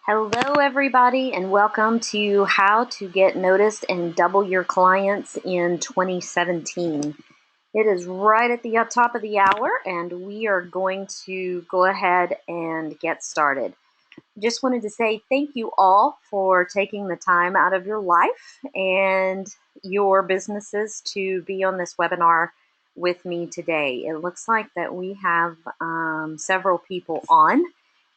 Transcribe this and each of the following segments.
Hello, everybody, and welcome to How to Get Noticed and Double Your Clients in 2017. It is right at the top of the hour, and we are going to go ahead and get started. Just wanted to say thank you all for taking the time out of your life and your businesses to be on this webinar with me today. It looks like that we have several people on,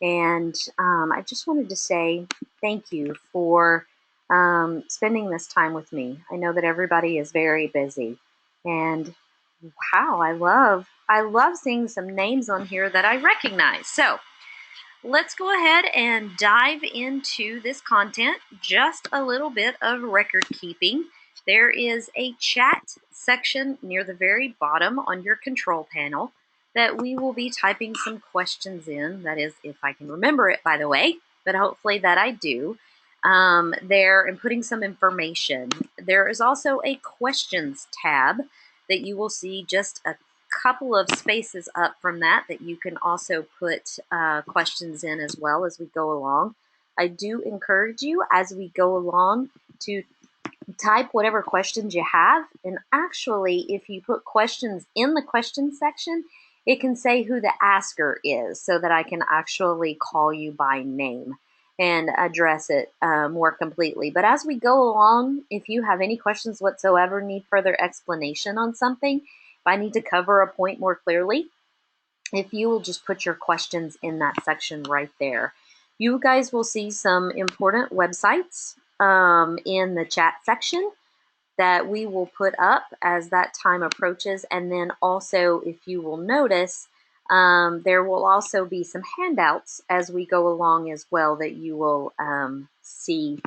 and I just wanted to say thank you for spending this time with me. I know that everybody is very busy, and wow, I love seeing some names on here that I recognize. So let's go ahead and dive into this content. Just a little bit of record keeping. There is a chat section near the very bottom on your control panel that we will be typing some questions in. That is, if I can remember it, by the way, but hopefully that I do. There, and putting some information. There is also a questions tab that you will see just a couple of spaces up from that you can also put questions in as well as we go along. I do encourage you as we go along to type whatever questions you have, and actually if you put questions in the question section, it can say who the asker is so that I can actually call you by name and address it more completely. But as we go along, if you have any questions whatsoever, need further explanation on something, if I need to cover a point more clearly, if you will just put your questions in that section right there. You guys will see some important websites in the chat section that we will put up as that time approaches. And then also, if you will notice, there will also be some handouts as we go along as well that you will see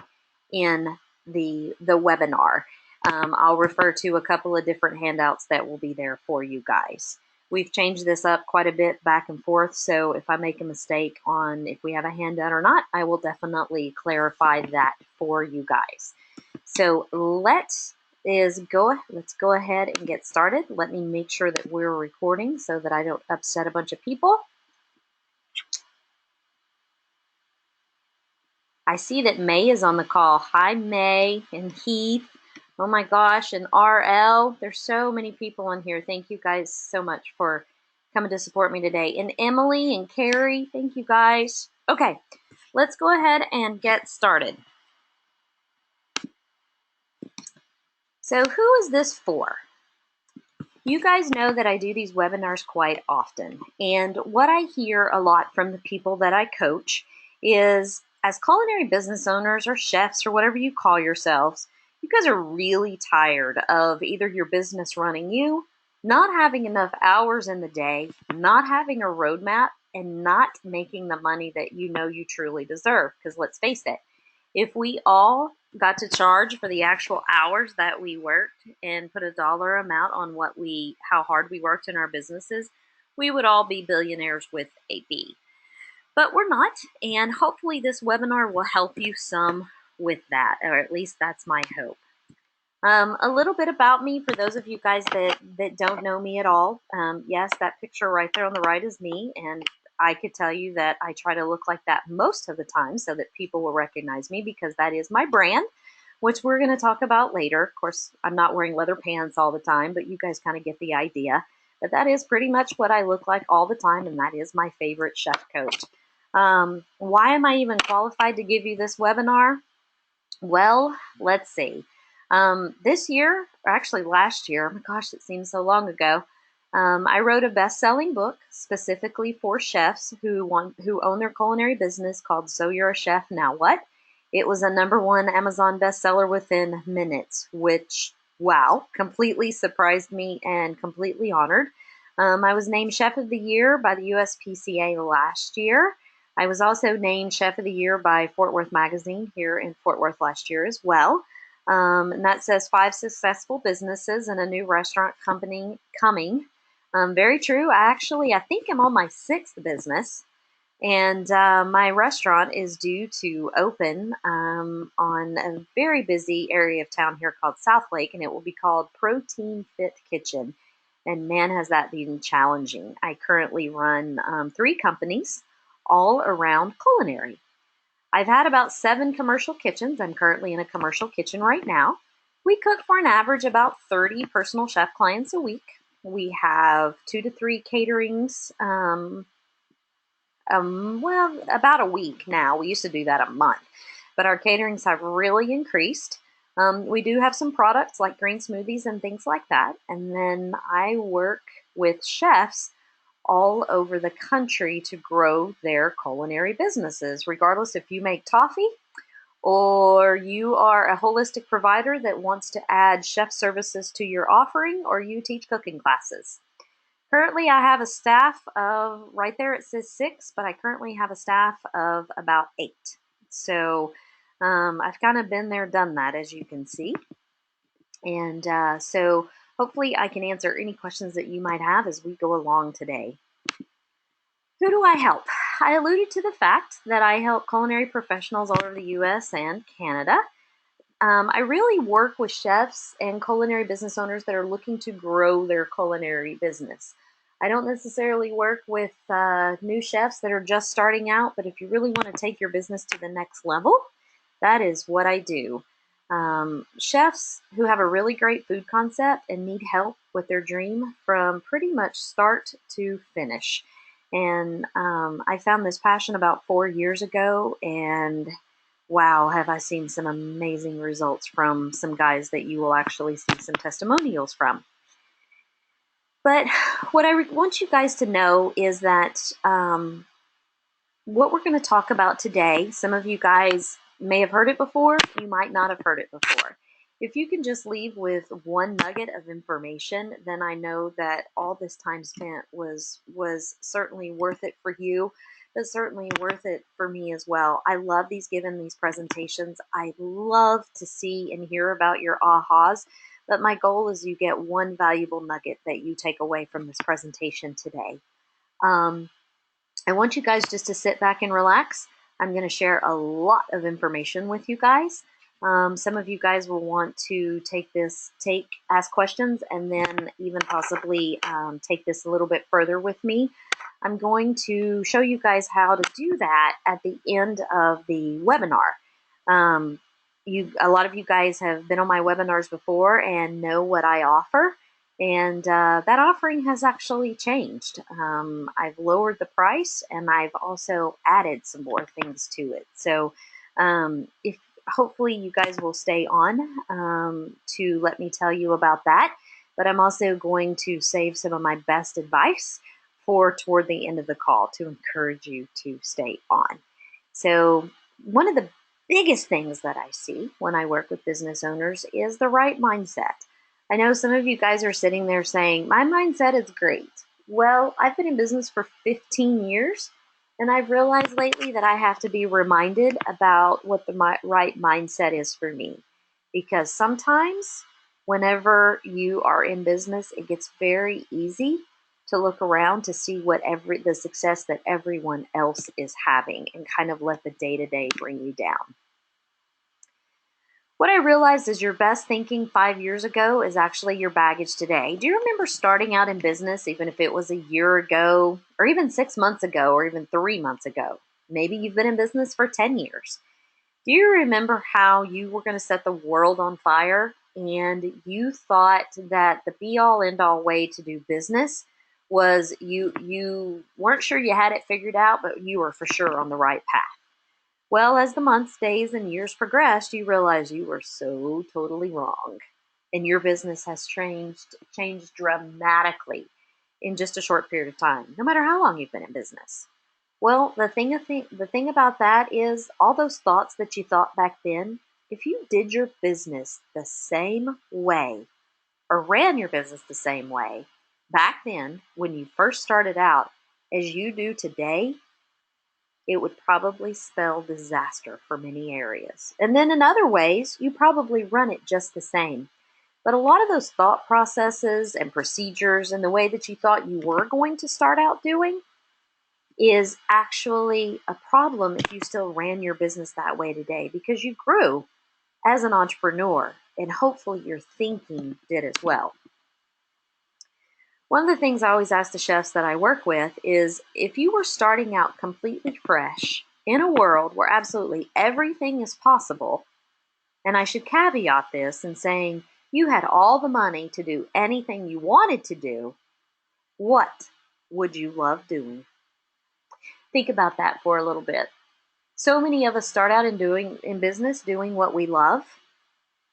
in the webinar. I'll refer to a couple of different handouts that will be there for you guys. We've changed this up quite a bit back and forth, so if I make a mistake on if we have a handout or not, I will definitely clarify that for you guys. So let's go ahead and get started. Let me make sure that we're recording so that I don't upset a bunch of people. I see that May is on the call. Hi, May and Heath. Oh my gosh, and RL. There's so many people on here. Thank you guys so much for coming to support me today. And Emily and Carrie, thank you guys. Okay, let's go ahead and get started. So who is this for? You guys know that I do these webinars quite often, and what I hear a lot from the people that I coach is, as culinary business owners or chefs or whatever you call yourselves, you guys are really tired of either your business running you, not having enough hours in the day, not having a roadmap, and not making the money that you know you truly deserve. Because let's face it, if we all got to charge for the actual hours that we worked and put a dollar amount on how hard we worked in our businesses, we would all be billionaires with a B. But we're not, and hopefully this webinar will help you some with that, or at least that's my hope. A little bit about me for those of you guys that don't know me at all. Yes, that picture right there on the right is me, and I could tell you that I try to look like that most of the time so that people will recognize me, because that is my brand, which we're going to talk about later. Of course, I'm not wearing leather pants all the time, but you guys kind of get the idea. But that is pretty much what I look like all the time, and that is my favorite chef coach. Why am I even qualified to give you this webinar? Well, let's see. This year, or actually last year, oh my gosh, it seems so long ago, I wrote a best-selling book specifically for chefs who own their culinary business called So You're a Chef, Now What? It was a #1 Amazon bestseller within minutes, which, wow, completely surprised me and completely honored. I was named Chef of the Year by the USPCA last year. I was also named Chef of the Year by Fort Worth Magazine here in Fort Worth last year as well. And that says 5 successful businesses and a new restaurant company coming. Very true. I think I'm on my 6th business. And my restaurant is due to open on a very busy area of town here called South Lake, and it will be called Protein Fit Kitchen. And man, has that been challenging. I currently run 3 companies, all around culinary. I've had about 7 commercial kitchens. I'm currently in a commercial kitchen right now. We cook for an average about 30 personal chef clients a week. We have 2 to 3 caterings, well, about a week now. We used to do that a month, but our caterings have really increased. We do have some products like green smoothies and things like that. And then I work with chefs all over the country to grow their culinary businesses, regardless if you make toffee or you are a holistic provider that wants to add chef services to your offering, or you teach cooking classes. Currently, I have a staff of, right there it says 6, but I currently have a staff of about 8. So I've kind of been there, done that, as you can see. And so hopefully I can answer any questions that you might have as we go along today. Who do I help? I alluded to the fact that I help culinary professionals all over the US and Canada. I really work with chefs and culinary business owners that are looking to grow their culinary business. I don't necessarily work with new chefs that are just starting out, but if you really want to take your business to the next level, that is what I do. Chefs who have a really great food concept and need help with their dream from pretty much start to finish. And I found this passion about 4 years ago, and wow, have I seen some amazing results from some guys that you will actually see some testimonials from. But what I want you guys to know is that what we're going to talk about today, some of you guys may have heard it before, you might not have heard it before. If you can just leave with one nugget of information, then I know that all this time spent was certainly worth it for you, but certainly worth it for me as well. I love giving these presentations. I love to see and hear about your ahas, but my goal is you get one valuable nugget that you take away from this presentation today. I want you guys just to sit back and relax. I'm going to share a lot of information with you guys. Some of you guys will want to ask questions, and then even possibly take this a little bit further with me. I'm going to show you guys how to do that at the end of the webinar. A lot of you guys have been on my webinars before and know what I offer. And that offering has actually changed. I've lowered the price, and I've also added some more things to it. So if hopefully you guys will stay on to let me tell you about that. But I'm also going to save some of my best advice for toward the end of the call to encourage you to stay on. So one of the biggest things that I see when I work with business owners is the right mindset. I know some of you guys are sitting there saying, my mindset is great. Well, I've been in business for 15 years, and I've realized lately that I have to be reminded about what the right mindset is for me. Because sometimes, whenever you are in business, it gets very easy to look around to see the success that everyone else is having and kind of let the day-to-day bring you down. What I realized is your best thinking 5 years ago is actually your baggage today. Do you remember starting out in business, even if it was a year ago, or even 6 months ago, or even 3 months ago? Maybe you've been in business for 10 years. Do you remember how you were going to set the world on fire, and you thought that the be-all, end-all way to do business was you weren't sure you had it figured out, but you were for sure on the right path? Well, as the months, days, and years progressed, you realize you were so totally wrong. And your business has changed dramatically in just a short period of time, no matter how long you've been in business. Well, the thing about that is all those thoughts that you thought back then, if you did your business the same way or ran your business the same way back then when you first started out as you do today, it would probably spell disaster for many areas. And then in other ways, you probably run it just the same. But a lot of those thought processes and procedures and the way that you thought you were going to start out doing is actually a problem if you still ran your business that way today, because you grew as an entrepreneur and hopefully your thinking did as well. One of the things I always ask the chefs that I work with is if you were starting out completely fresh in a world where absolutely everything is possible, and I should caveat this in saying you had all the money to do anything you wanted to do, what would you love doing? Think about that for a little bit. So many of us start out in business doing what we love,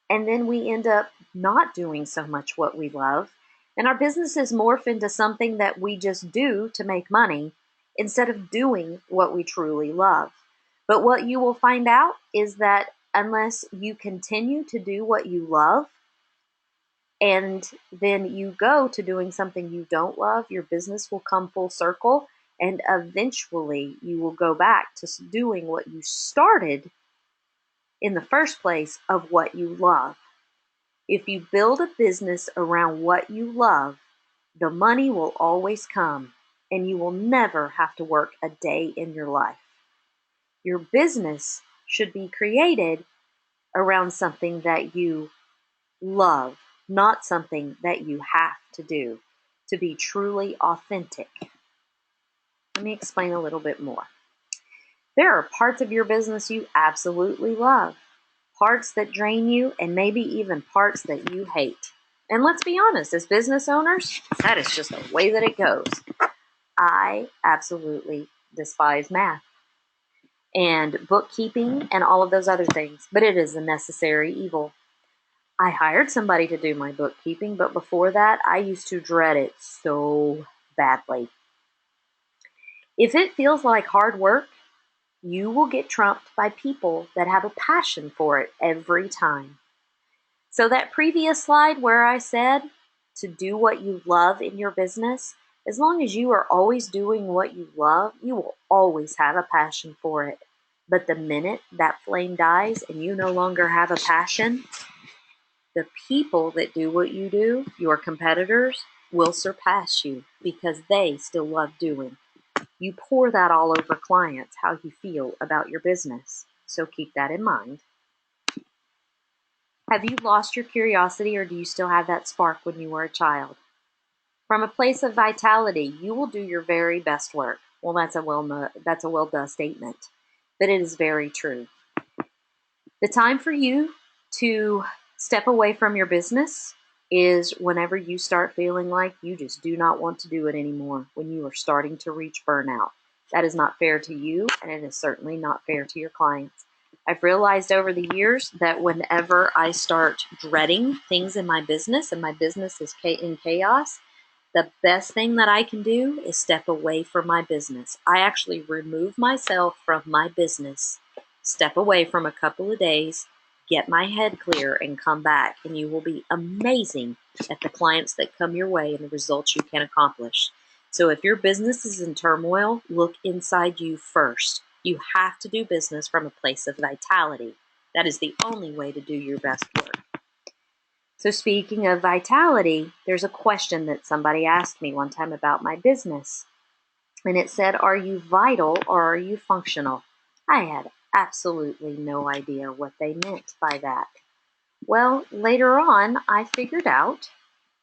and then we end up not doing so much what we love, and our businesses morph into something that we just do to make money instead of doing what we truly love. But what you will find out is that unless you continue to do what you love and then you go to doing something you don't love, your business will come full circle, and eventually you will go back to doing what you started in the first place of what you love. If you build a business around what you love, the money will always come, and you will never have to work a day in your life. Your business should be created around something that you love, not something that you have to do to be truly authentic. Let me explain a little bit more. There are parts of your business you absolutely love, parts that drain you, and maybe even parts that you hate. And let's be honest, as business owners, that is just the way that it goes. I absolutely despise math and bookkeeping and all of those other things, but it is a necessary evil. I hired somebody to do my bookkeeping, but before that, I used to dread it so badly. If it feels like hard work, you will get trumped by people that have a passion for it every time. So that previous slide where I said to do what you love in your business, as long as you are always doing what you love, you will always have a passion for it. But the minute that flame dies and you no longer have a passion, the people that do what you do, your competitors, will surpass you because they still love doing. You pour that all over clients, how you feel about your business. So keep that in mind. Have you lost your curiosity, or do you still have that spark when you were a child? From a place of vitality, you will do your very best work. Well, that's a well done statement, but it is very true. The time for you to step away from your business is whenever you start feeling like you just do not want to do it anymore, when you are starting to reach burnout. That is not fair to you, and it is certainly not fair to your clients. I've realized over the years that whenever I start dreading things in my business and my business is in chaos, the best thing that I can do is step away from my business. I actually remove myself from my business, step away from a couple of days, get my head clear, and come back. And you will be amazing at the clients that come your way and the results you can accomplish. So if your business is in turmoil, look inside you first. You have to do business from a place of vitality. That is the only way to do your best work. So speaking of vitality, there's a question that somebody asked me one time about my business. And it said, are you vital or are you functional? I had absolutely no idea what they meant by that. Well, later on, I figured out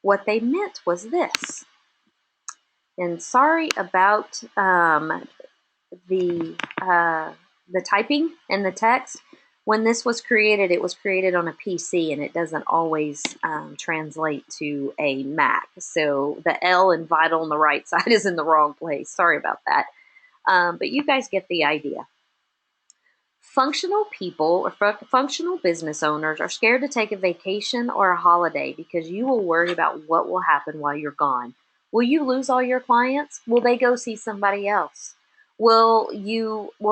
what they meant was this. And sorry about the typing and the text. When this was created, it was created on a PC, and it doesn't always translate to a Mac. So the L in vital on the right side is in the wrong place. Sorry about that. But you guys get the idea. Functional people or functional business owners are scared to take a vacation or a holiday because you will worry about what will happen while you're gone. Will you lose all your clients? Will they go see somebody else? Will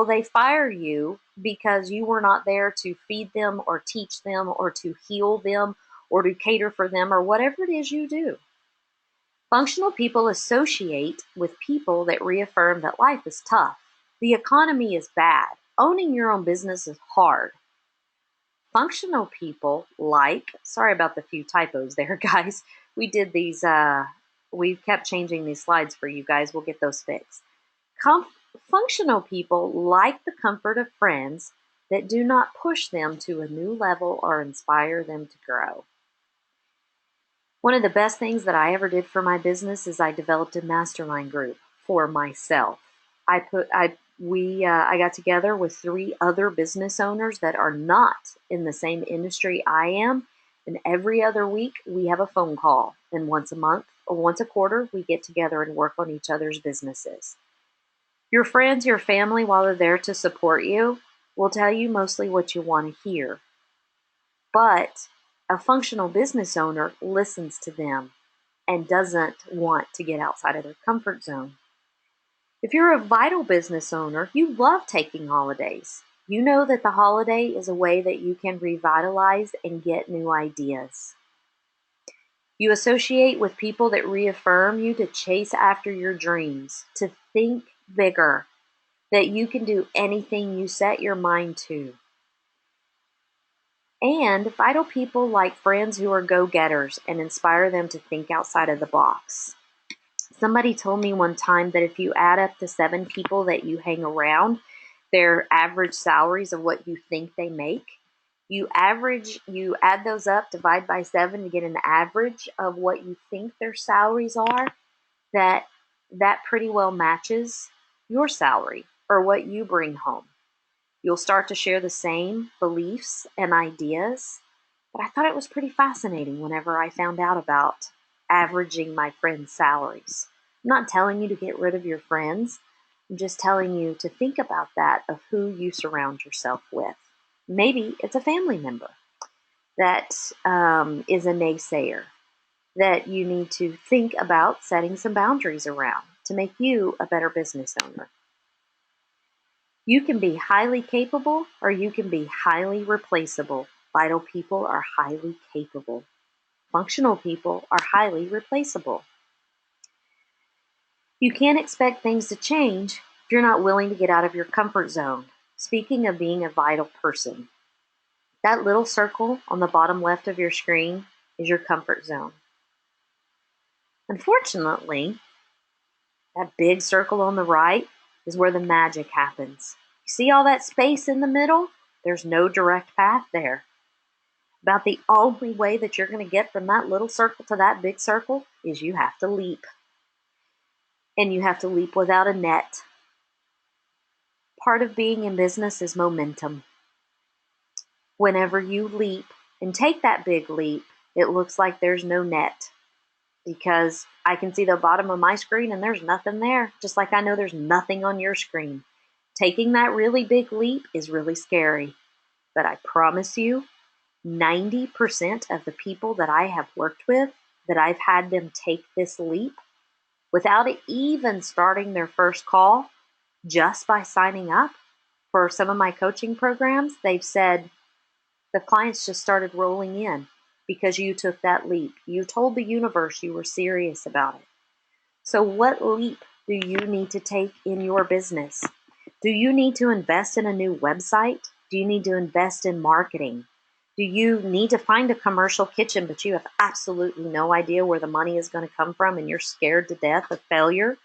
they fire you because you were not there to feed them or teach them or to heal them or to cater for them or whatever it is you do? Functional people associate with people that reaffirm that life is tough. The economy is bad. Owning your own business is hard. Functional people sorry about the few typos there, guys. We did these, we kept changing these slides for you guys. We'll get those fixed. Functional people like the comfort of friends that do not push them to a new level or inspire them to grow. One of the best things that I ever did for my business is I developed a mastermind group for myself. I got together with 3 other business owners that are not in the same industry I am, and every other week we have a phone call, and once a month or once a quarter we get together and work on each other's businesses. Your friends, your family, while they're there to support you, will tell you mostly what you want to hear. But a functional business owner listens to them and doesn't want to get outside of their comfort zone. If you're a vital business owner, you love taking holidays. You know that the holiday is a way that you can revitalize and get new ideas. You associate with people that reaffirm you to chase after your dreams, to think bigger, that you can do anything you set your mind to. And vital people like friends who are go-getters and inspire them to think outside of the box. Somebody told me one time that if you add up the 7 people that you hang around, their average salaries of what you think they make, you add those up, divide by 7 to get an average of what you think their salaries are, that pretty well matches your salary or what you bring home. You'll start to share the same beliefs and ideas. But I thought it was pretty fascinating whenever I found out about averaging my friends' salaries. I'm not telling you to get rid of your friends. I'm just telling you to think about that, of who you surround yourself with. Maybe it's a family member that is a naysayer that you need to think about setting some boundaries around to make you a better business owner. You can be highly capable or you can be highly replaceable. Vital people are highly capable. Functional people are highly replaceable. You can't expect things to change if you're not willing to get out of your comfort zone. Speaking of being a vital person, that little circle on the bottom left of your screen is your comfort zone. Unfortunately, that big circle on the right is where the magic happens. You see all that space in the middle? There's no direct path there. About the only way that you're going to get from that little circle to that big circle is you have to leap. And you have to leap without a net. Part of being in business is momentum. Whenever you leap and take that big leap, it looks like there's no net. Because I can see the bottom of my screen and there's nothing there, just like I know there's nothing on your screen. Taking that really big leap is really scary. But I promise you, 90% of the people that I have worked with, that I've had them take this leap, without even starting their first call, just by signing up for some of my coaching programs, they've said the clients just started rolling in because you took that leap. You told the universe you were serious about it. So what leap do you need to take in your business? Do you need to invest in a new website? Do you need to invest in marketing? Do you need to find a commercial kitchen, but you have absolutely no idea where the money is going to come from and you're scared to death of failure?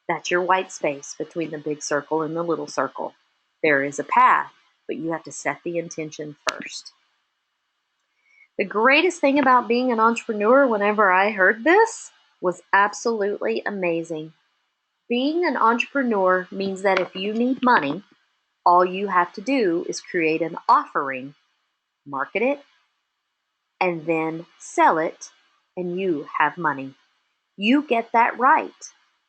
That's your white space between the big circle and the little circle. There is a path, but you have to set the intention first. The greatest thing about being an entrepreneur, whenever I heard this, was absolutely amazing. Being an entrepreneur means that if you need money, all you have to do is create an offering, market it, and then sell it, and you have money. You get that right.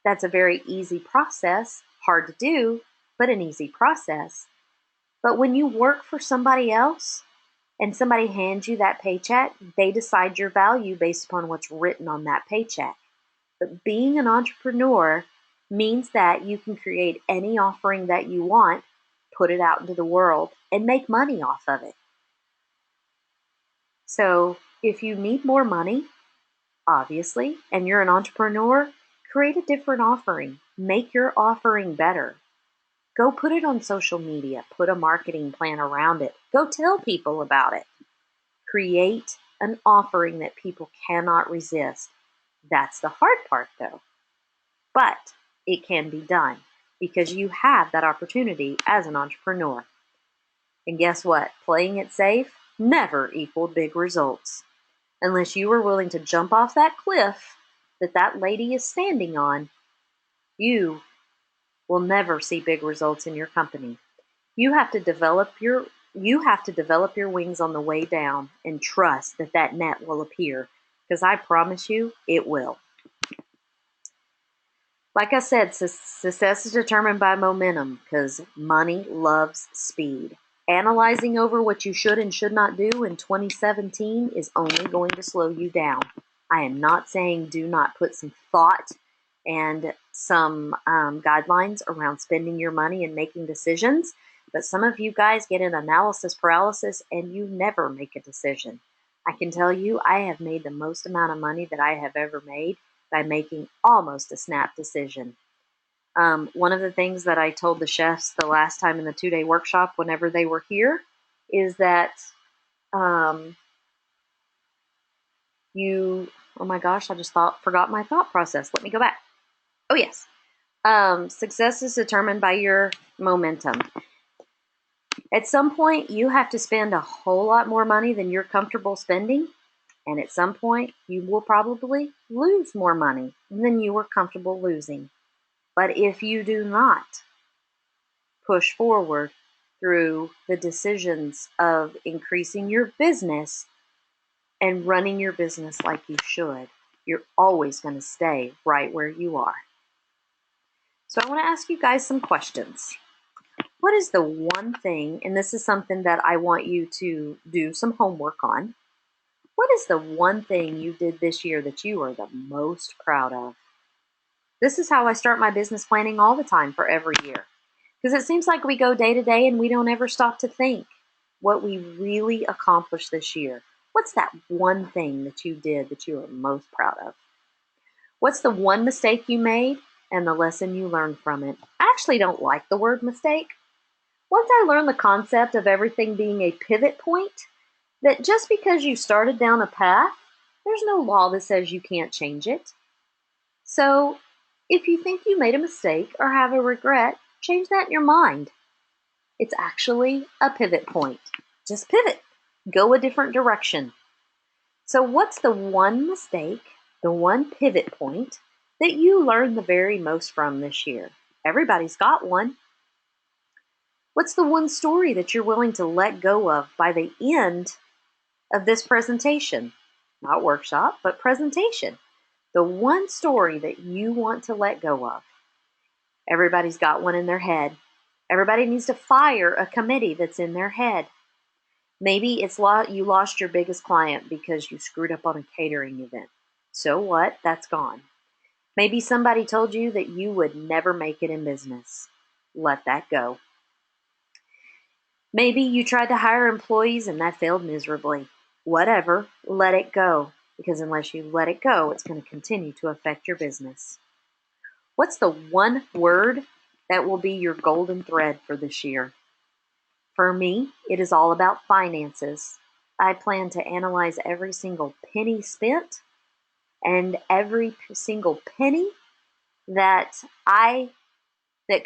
That's a very easy process, hard to do, but an easy process. But when you work for somebody else and somebody hands you that paycheck, they decide your value based upon what's written on that paycheck. But being an entrepreneur means that you can create any offering that you want, put it out into the world, and make money off of it. So if you need more money, obviously, and you're an entrepreneur, create a different offering. Make your offering better. Go put it on social media. Put a marketing plan around it. Go tell people about it. Create an offering that people cannot resist. That's the hard part, though. But it can be done because you have that opportunity as an entrepreneur. And guess what? Playing it safe never equaled big results. Unless you are willing to jump off that cliff that that lady is standing on, you will never see big results in your company. You have to develop your wings on the way down and trust that that net will appear, because I promise you it will. Like I said, success is determined by momentum because money loves speed. Analyzing over what you should and should not do in 2017 is only going to slow you down. I am not saying do not put some thought and some guidelines around spending your money and making decisions, but some of you guys get an analysis paralysis and you never make a decision. I can tell you I have made the most amount of money that I have ever made by making almost a snap decision. One of the things that I told the chefs the last time in the 2-day workshop whenever they were here is that um, oh my gosh, I just forgot my thought process. Let me go back. Oh yes. Success is determined by your momentum. At some point, you have to spend a whole lot more money than you're comfortable spending. And at some point, you will probably lose more money than you were comfortable losing. But if you do not push forward through the decisions of increasing your business and running your business like you should, you're always going to stay right where you are. So I want to ask you guys some questions. What is the one thing, and this is something that I want you to do some homework on, what is the one thing you did this year that you are the most proud of? This is how I start my business planning all the time for every year. Because it seems like we go day to day and we don't ever stop to think what we really accomplished this year. What's that one thing that you did that you are most proud of? What's the one mistake you made and the lesson you learned from it? I actually don't like the word mistake. Once I learned the concept of everything being a pivot point, that just because you started down a path, there's no law that says you can't change it. So if you think you made a mistake or have a regret, change that in your mind. It's actually a pivot point. Just pivot. Go a different direction. So what's the one mistake, the one pivot point that you learned the very most from this year? Everybody's got one. What's the one story that you're willing to let go of by the end of this presentation? Not workshop, but presentation. The one story that you want to let go of. Everybody's got one in their head. Everybody needs to fire a committee that's in their head. Maybe it's you lost your biggest client because you screwed up on a catering event. So what? That's gone. Maybe somebody told you that you would never make it in business. Let that go. Maybe you tried to hire employees and that failed miserably. Whatever, let it go. Because unless you let it go, it's going to continue to affect your business. What's the one word that will be your golden thread for this year? For me, it is all about finances. I plan to analyze every single penny spent and every single penny that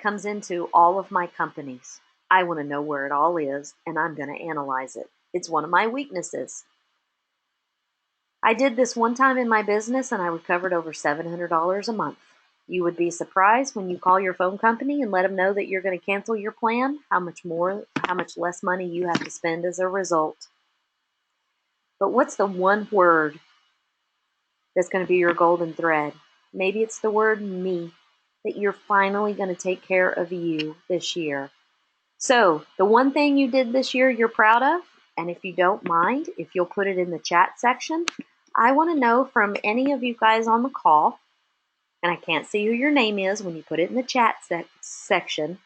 comes into all of my companies. I want to know where it all is, and I'm going to analyze it. It's one of my weaknesses. I did this one time in my business, and I recovered over $700 a month. You would be surprised when you call your phone company and let them know that you're going to cancel your plan, how much less money you have to spend as a result. But what's the one word that's going to be your golden thread? Maybe it's the word me, that you're finally going to take care of you this year. So the one thing you did this year you're proud of, and if you don't mind, if you'll put it in the chat section, I want to know from any of you guys on the call, and I can't see who your name is when you put it in the chat section,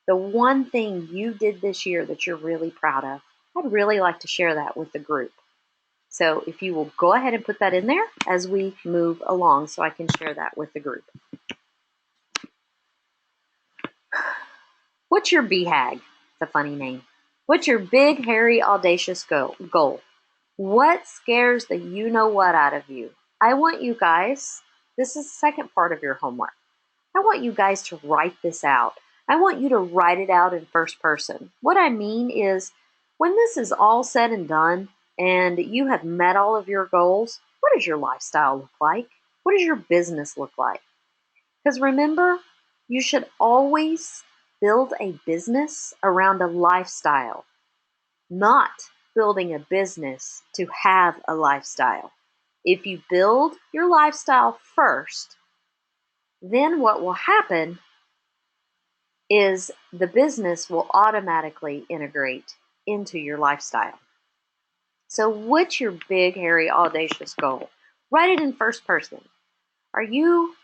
the one thing you did this year that you're really proud of. I'd really like to share that with the group. So if you will go ahead and put that in there as we move along so I can share that with the group. What's your BHAG? It's a funny name. What's your big, hairy, audacious goal? What scares the you-know-what out of you? I want you guys, this is the second part of your homework. I want you guys to write this out. I want you to write it out in first person. What I mean is, when this is all said and done, and you have met all of your goals, what does your lifestyle look like? What does your business look like? Because remember, you should always build a business around a lifestyle, not building a business to have a lifestyle. If you build your lifestyle first, then what will happen is the business will automatically integrate into your lifestyle. So what's your big, hairy, audacious goal? Write it in first person. Are you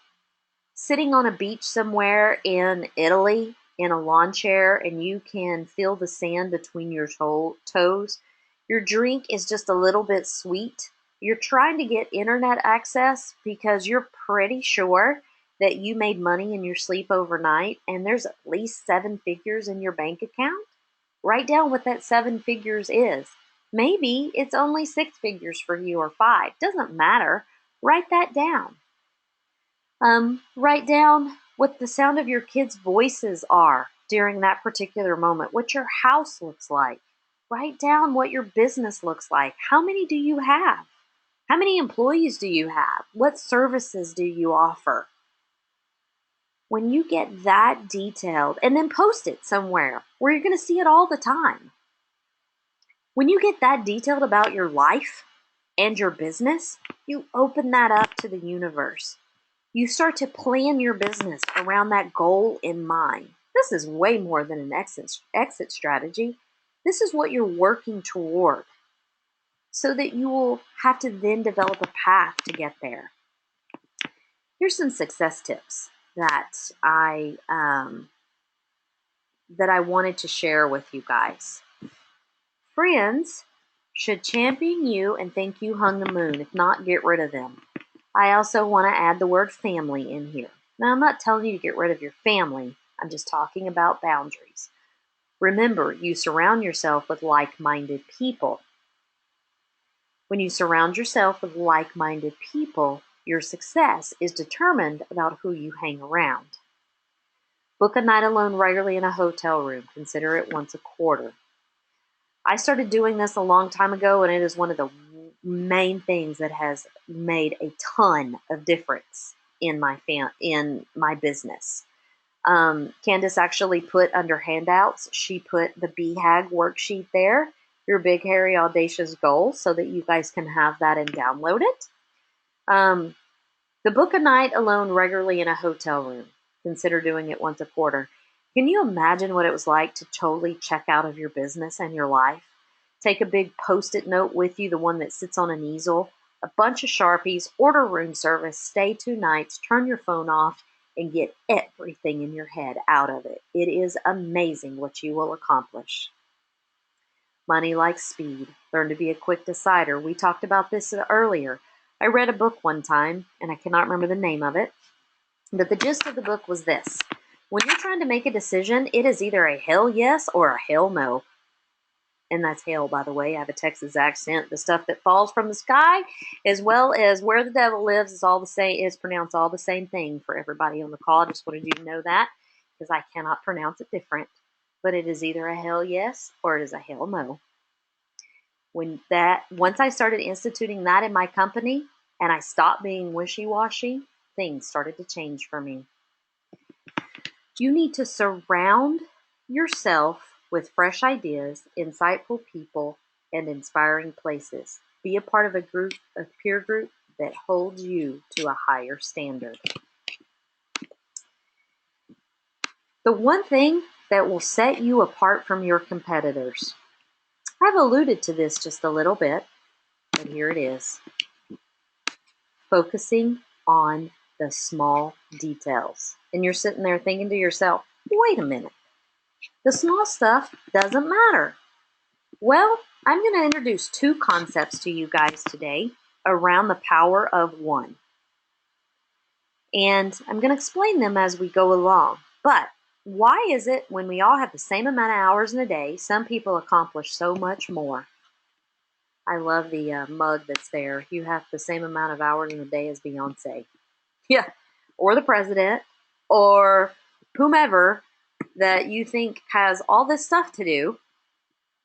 sitting on a beach somewhere in Italy in a lawn chair and you can feel the sand between your toes? Your drink is just a little bit sweet. You're trying to get internet access because you're pretty sure that you made money in your sleep overnight and there's at least 7 figures in your bank account. Write down what that 7 figures is. Maybe it's only 6 figures for you or 5. Doesn't matter. Write that down. Write down what the sound of your kids' voices are during that particular moment, what your house looks like. Write down what your business looks like. How many do you have? How many employees do you have? What services do you offer? When you get that detailed, and then post it somewhere where you're going to see it all the time. When you get that detailed about your life and your business, you open that up to the universe. You start to plan your business around that goal in mind. This is way more than an exit strategy. This is what you're working toward so that you will have to then develop a path to get there. Here's some success tips that I wanted to share with you guys. Friends should champion you and think you hung the moon. If not, get rid of them. I also want to add the word family in here. Now, I'm not telling you to get rid of your family. I'm just talking about boundaries. Remember, you surround yourself with like-minded people. When you surround yourself with like-minded people, your success is determined about who you hang around. Book a night alone regularly in a hotel room. Consider it once a quarter. I started doing this a long time ago, and it is one of the main things that has made a ton of difference in my business. Candace actually put under handouts, she put the BHAG worksheet there, your big, hairy, audacious goal, so that you guys can have that and download it. The book a night alone regularly in a hotel room. Consider doing it once a quarter. Can you imagine what it was like to totally check out of your business and your life? Take a big Post-it note with you, the one that sits on an easel, a bunch of Sharpies, order room service, stay 2 nights, turn your phone off, and get everything in your head out of it. It is amazing what you will accomplish. Money likes speed. Learn to be a quick decider. We talked about this earlier. I read a book one time, and I cannot remember the name of it, but the gist of the book was this. When you're trying to make a decision, it is either a hell yes or a hell no. And that's hell, by the way. I have a Texas accent. The stuff that falls from the sky, as well as where the devil lives, is all the same. Is pronounced all the same thing for everybody on the call. I just wanted you to know that because I cannot pronounce it different. But it is either a hell yes or it is a hell no. Once I started instituting that in my company and I stopped being wishy-washy, things started to change for me. You need to surround yourself with fresh ideas, insightful people, and inspiring places. Be a part of a peer group that holds you to a higher standard. The one thing that will set you apart from your competitors. I've alluded to this just a little bit, but here it is. Focusing on the small details. And you're sitting there thinking to yourself, wait a minute. The small stuff doesn't matter. Well, I'm going to introduce 2 concepts to you guys today around the power of one. And I'm going to explain them as we go along. But why is it when we all have the same amount of hours in a day, some people accomplish so much more? I love the mug that's there. You have the same amount of hours in a day as Beyonce. Yeah, or the president, or whomever that you think has all this stuff to do.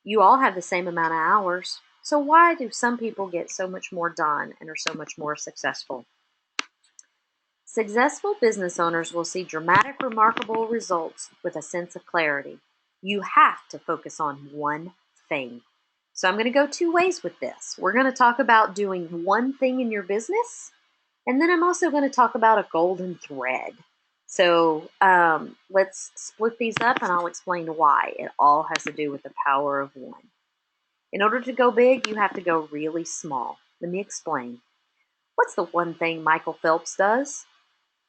You all have the same amount of hours. So why do some people get so much more done and are so much more successful? Successful business owners will see dramatic, remarkable results with a sense of clarity. You have to focus on one thing. So I'm going to go two ways with this. We're going to talk about doing one thing in your business, and then I'm also going to talk about a golden thread. So let's split these up and I'll explain why. It all has to do with the power of one. In order to go big, you have to go really small. Let me explain. What's the one thing Michael Phelps does?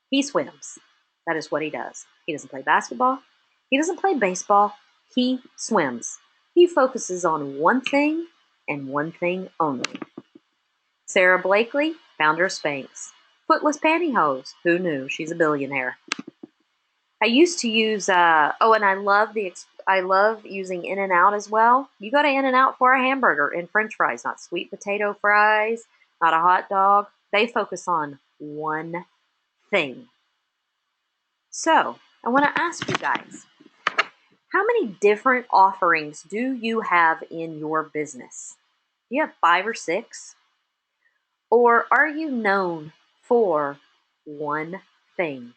He swims. That is what he does. He doesn't play basketball. He doesn't play baseball. He swims. He focuses on one thing and one thing only. Sarah Blakely, founder of Spanx. Footless pantyhose. Who knew? She's a billionaire. I used to use, and I love using In-N-Out as well. You go to In-N-Out for a hamburger and french fries, not sweet potato fries, not a hot dog. They focus on one thing. So, I want to ask you guys, how many different offerings do you have in your business? Do you have 5 or 6? Or are you known for one thing?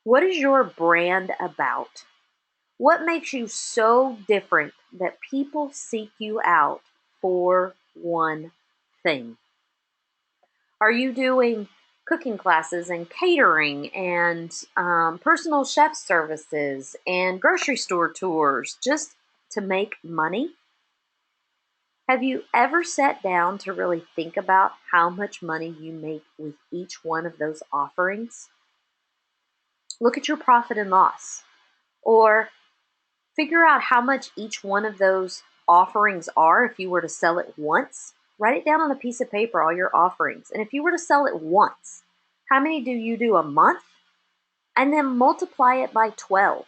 What is your brand about? What makes you so different that people seek you out for one thing? Are you doing cooking classes and catering and personal chef services and grocery store tours just to make money? Have you ever sat down to really think about how much money you make with each one of those offerings? Look at your profit and loss, or figure out how much each one of those offerings are if you were to sell it once. Write it down on a piece of paper, all your offerings. And if you were to sell it once, how many do you do a month? And then multiply it by 12.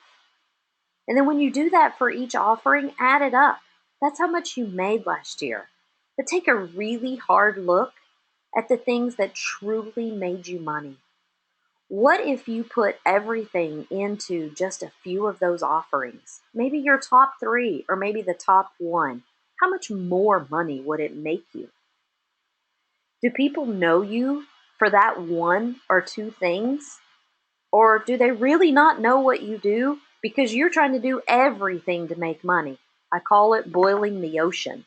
And then when you do that for each offering, add it up. That's how much you made last year. But take a really hard look at the things that truly made you money. What if you put everything into just a few of those offerings? Maybe your top 3 or maybe the top 1. How much more money would it make you? Do people know you for that 1 or 2 things? Or do they really not know what you do because you're trying to do everything to make money? I call it boiling the ocean.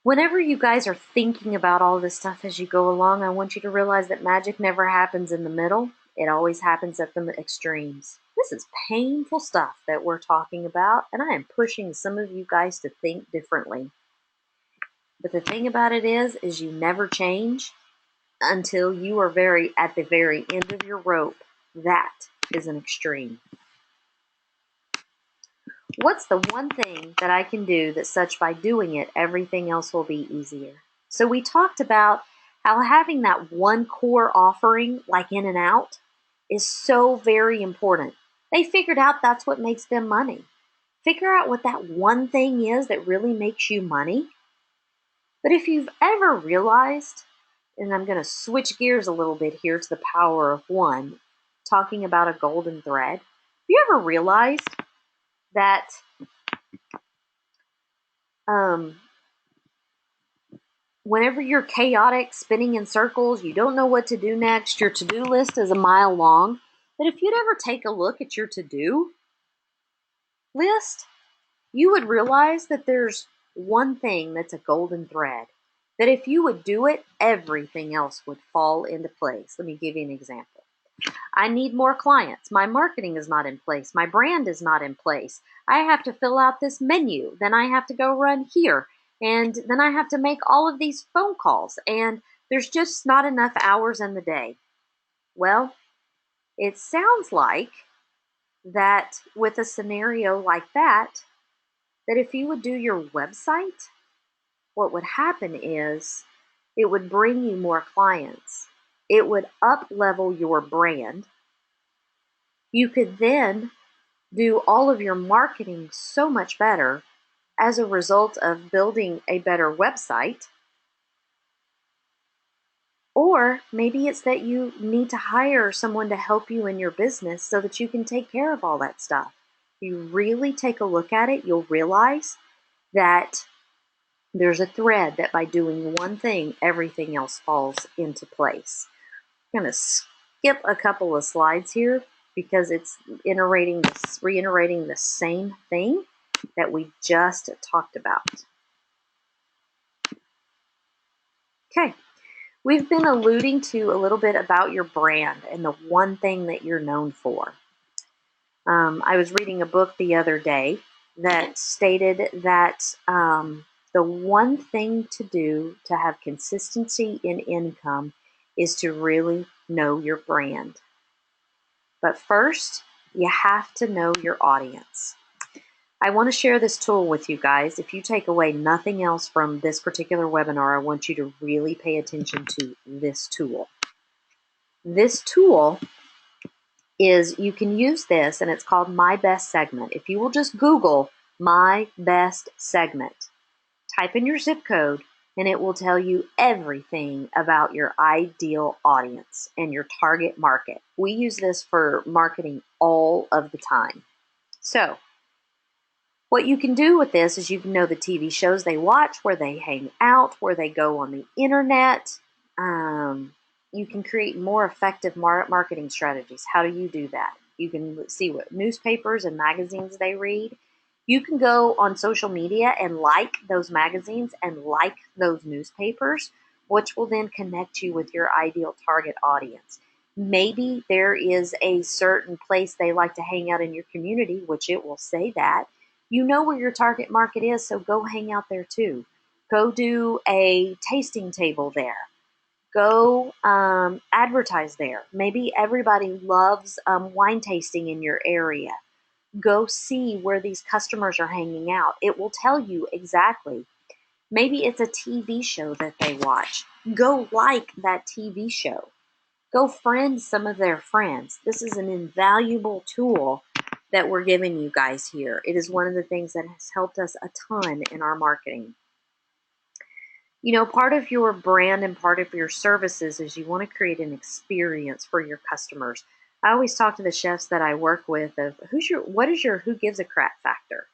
Whenever you guys are thinking about all this stuff as you go along, I want you to realize that magic never happens in the middle. It always happens at the extremes. This is painful stuff that we're talking about, and I am pushing some of you guys to think differently. But the thing about it is you never change until you are at the very end of your rope. That is an extreme. What's the one thing that I can do that such by doing it, everything else will be easier? So we talked about how having that one core offering like In-N-Out is so very important. They figured out that's what makes them money. Figure out what that one thing is that really makes you money. But if you've ever realized, and I'm going to switch gears a little bit here to the power of one, talking about a golden thread, have you ever realized that whenever you're chaotic, spinning in circles, you don't know what to do next, your to-do list is a mile long, but if you'd ever take a look at your to-do list, you would realize that there's one thing that's a golden thread, that if you would do it, everything else would fall into place. Let me give you an example. I need more clients. My marketing is not in place. My brand is not in place. I have to fill out this menu. Then I have to go run here. And then I have to make all of these phone calls. And there's just not enough hours in the day. Well, it sounds like that with a scenario like that if you would do your website, what would happen is it would bring you more clients. It would up-level your brand. You could then do all of your marketing so much better as a result of building a better website. Or maybe it's that you need to hire someone to help you in your business so that you can take care of all that stuff. If you really take a look at it, you'll realize that there's a thread that by doing one thing, everything else falls into place. I'm going to skip a couple of slides here because it's reiterating the same thing that we just talked about. Okay, we've been alluding to a little bit about your brand and the one thing that you're known for. I was reading a book the other day that stated that the one thing to do to have consistency in income is to really know your brand. But first, you have to know your audience. I want to share this tool with you guys. If you take away nothing else from this particular webinar, I want you to really pay attention to this tool. This tool is, you can use this, and it's called My Best Segment. If you will just Google My Best Segment, type in your zip code, and it will tell you everything about your ideal audience and your target market. We use this for marketing all of the time. So, what you can do with this is you can know the TV shows they watch, where they hang out, where they go on the internet. You can create more effective marketing strategies. How do you do that? You can see what newspapers and magazines they read. You can go on social media and like those magazines and like those newspapers, which will then connect you with your ideal target audience. Maybe there is a certain place they like to hang out in your community, which it will say that. You know where your target market is, so go hang out there too. Go do a tasting table there. Go advertise there. Maybe everybody loves wine tasting in your area. Go see where these customers are hanging out. It will tell you exactly. Maybe it's a TV show that they watch. Go like that TV show. Go friend some of their friends. This is an invaluable tool that we're giving you guys here. It is one of the things that has helped us a ton in our marketing. You know, part of your brand and part of your services is you want to create an experience for your customers. I always talk to the chefs that I work with of what is your who gives a crap factor?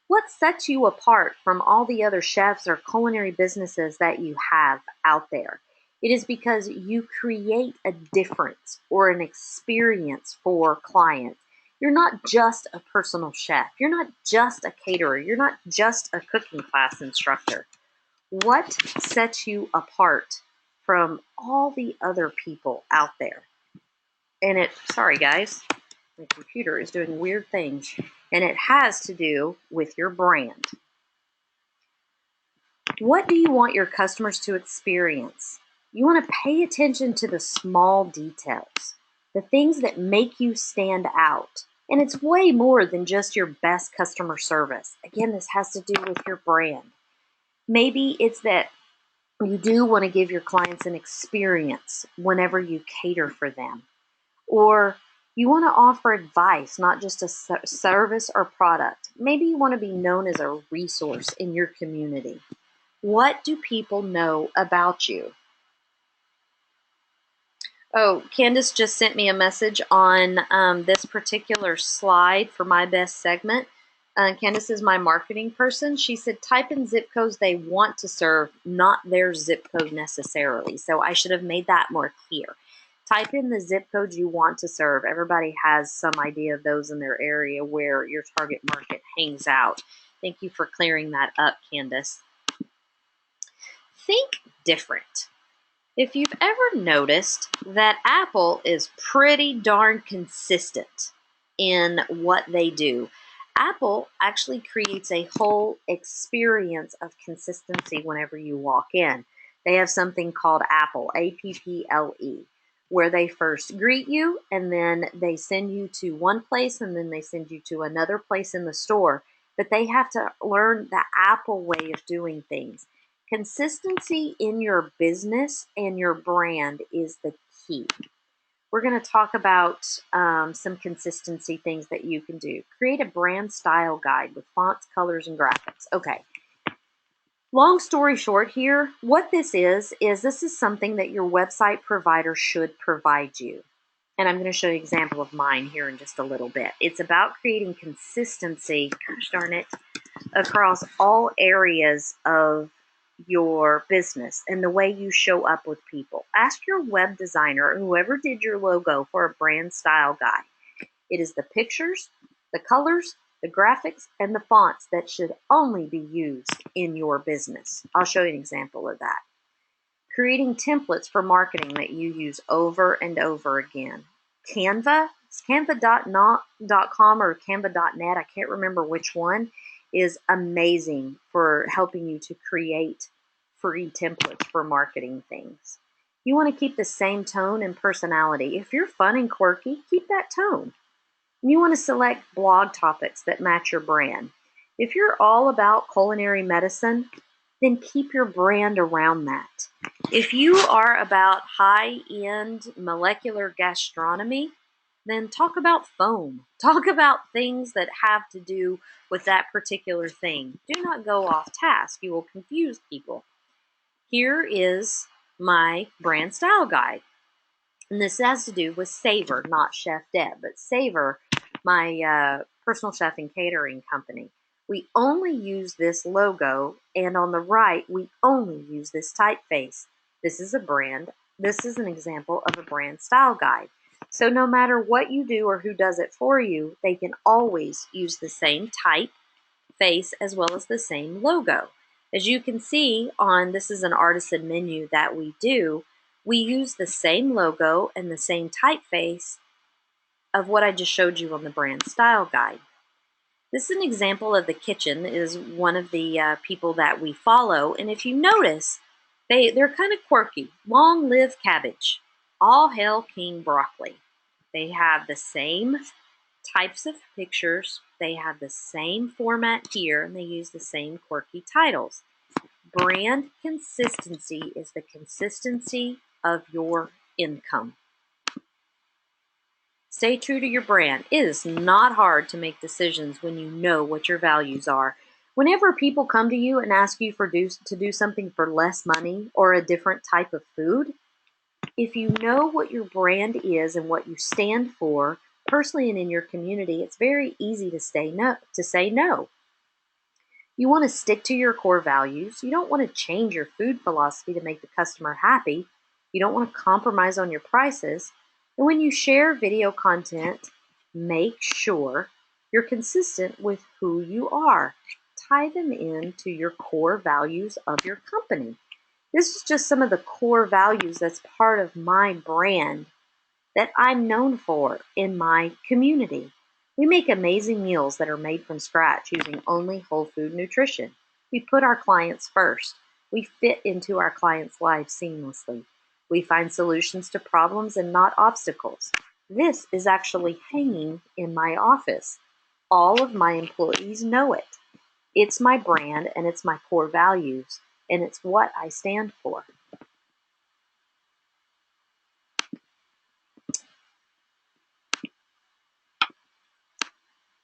What sets you apart from all the other chefs or culinary businesses that you have out there? It is because you create a difference or an experience for clients. You're not just a personal chef. You're not just a caterer. You're not just a cooking class instructor. What sets you apart from all the other people out there? And sorry guys, my computer is doing weird things, and it has to do with your brand. What do you want your customers to experience? You want to pay attention to the small details, the things that make you stand out. And it's way more than just your best customer service. Again, this has to do with your brand. Maybe it's that you do want to give your clients an experience whenever you cater for them. Or you want to offer advice, not just a service or product. Maybe you want to be known as a resource in your community. What do people know about you? Oh, Candace just sent me a message on this particular slide for My Best Segment. Candace is my marketing person. She said type in zip codes they want to serve, not their zip code necessarily. So I should have made that more clear. Type in the zip codes you want to serve. Everybody has some idea of those in their area where your target market hangs out. Thank you for clearing that up, Candace. Think different. If you've ever noticed that Apple is pretty darn consistent in what they do, Apple actually creates a whole experience of consistency whenever you walk in. They have something called Apple, A-P-P-L-E, where they first greet you and then they send you to one place and then they send you to another place in the store. But they have to learn the Apple way of doing things. Consistency in your business and your brand is the key. We're going to talk about some consistency things that you can do. Create a brand style guide with fonts, colors, and graphics. Okay. Long story short here, what this is this is something that your website provider should provide you. and I'm going to show you an example of mine here in just a little bit. It's about creating consistency, gosh darn it, across all areas of your business and the way you show up with people. Ask your web designer or whoever did your logo for a brand style guide. It is the pictures, the colors, the graphics, and the fonts that should only be used in your business. I'll show you an example of that. Creating templates for marketing that you use over and over again. Canva, canva.com or canva.net, I can't remember which one, is amazing for helping you to create free templates for marketing things. You want to keep the same tone and personality. If you're fun and quirky, keep that tone. You want to select blog topics that match your brand. If you're all about culinary medicine, then keep your brand around that. If you are about high-end molecular gastronomy, then talk about foam. Talk about things that have to do with that particular thing. Do not go off task. You will confuse people. Here is my brand style guide. And this has to do with Savor, not Chef Deb, but Savor, my personal chef and catering company. We only use this logo, and on the right, we only use this typeface. This is a brand. This is an example of a brand style guide. So no matter what you do or who does it for you, they can always use the same typeface as well as the same logo. As you can see on, this is an artisan menu that we do, we use the same logo and the same typeface of what I just showed you on the brand style guide. This is an example of the kitchen. Is one of the people that we follow, and if you notice, they're kind of quirky. Long live cabbage. All hail King broccoli. They have the same types of pictures. They have the same format here, and they use the same quirky titles. Brand consistency is the consistency of your income. Stay true to your brand. It is not hard to make decisions when you know what your values are. Whenever people come to you and ask you to do something for less money or a different type of food, if you know what your brand is and what you stand for, personally and in your community, it's very easy to say no. You want to stick to your core values. You don't want to change your food philosophy to make the customer happy. You don't want to compromise on your prices. And when you share video content, make sure you're consistent with who you are. Tie them into your core values of your company. This is just some of the core values that's part of my brand that I'm known for in my community. We make amazing meals that are made from scratch using only whole food nutrition. We put our clients first. We fit into our clients' lives seamlessly. We find solutions to problems and not obstacles. This is actually hanging in my office. All of my employees know it. It's my brand and it's my core values, and it's what I stand for.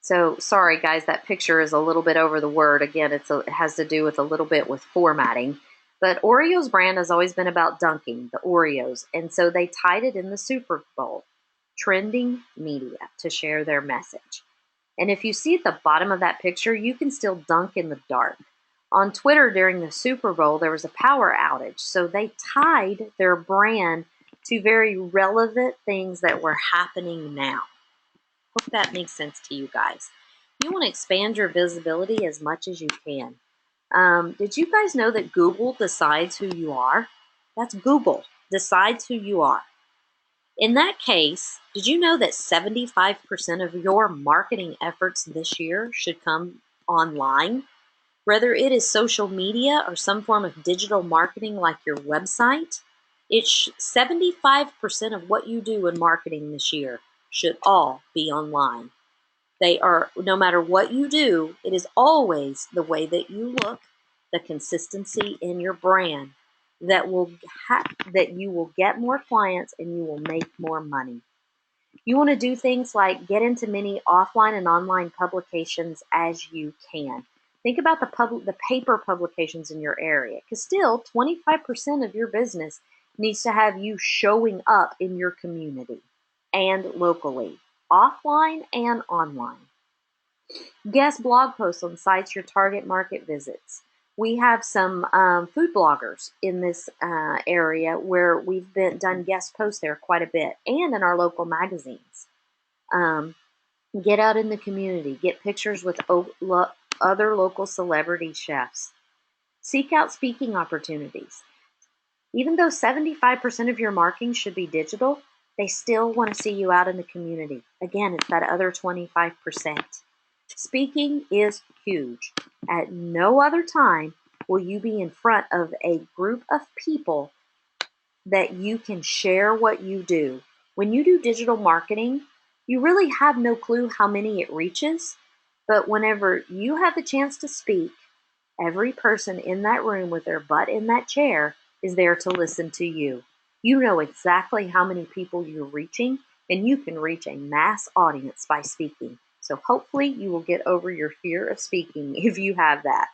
So sorry guys, that picture is a little bit over the word. Again, it has to do with a little bit with formatting. But Oreo's brand has always been about dunking the Oreos, and so they tied it in the Super Bowl. Trending media to share their message. And if you see at the bottom of that picture, you can still dunk in the dark. On Twitter during the Super Bowl, there was a power outage, so they tied their brand to very relevant things that were happening now. Hope that makes sense to you guys. You want to expand your visibility as much as you can. Did you guys know that Google decides who you are? That's Google decides who you are. In that case, did you know that 75% of your marketing efforts this year should come online? Whether it is social media or some form of digital marketing like your website, 75% of what you do in marketing this year should all be online. They are, no matter what you do, it is always the way that you look, the consistency in your brand that you will get more clients and you will make more money. You want to do things like get into many offline and online publications as you can. Think about the paper publications in your area, because still 25% of your business needs to have you showing up in your community. and locally, offline and online. Guest blog posts on sites your target market visits. We have some food bloggers in this area where we've done guest posts there quite a bit, and in our local magazines. Um, get out in the community, get pictures with other local celebrity chefs. Seek out speaking opportunities. Even though 75% of your marketing should be digital, they still want to see you out in the community. Again, it's that other 25%. Speaking is huge. At no other time will you be in front of a group of people that you can share what you do. When you do digital marketing, you really have no clue how many it reaches, but whenever you have the chance to speak, every person in that room with their butt in that chair is there to listen to you. You know exactly how many people you're reaching, and you can reach a mass audience by speaking. So hopefully you will get over your fear of speaking if you have that.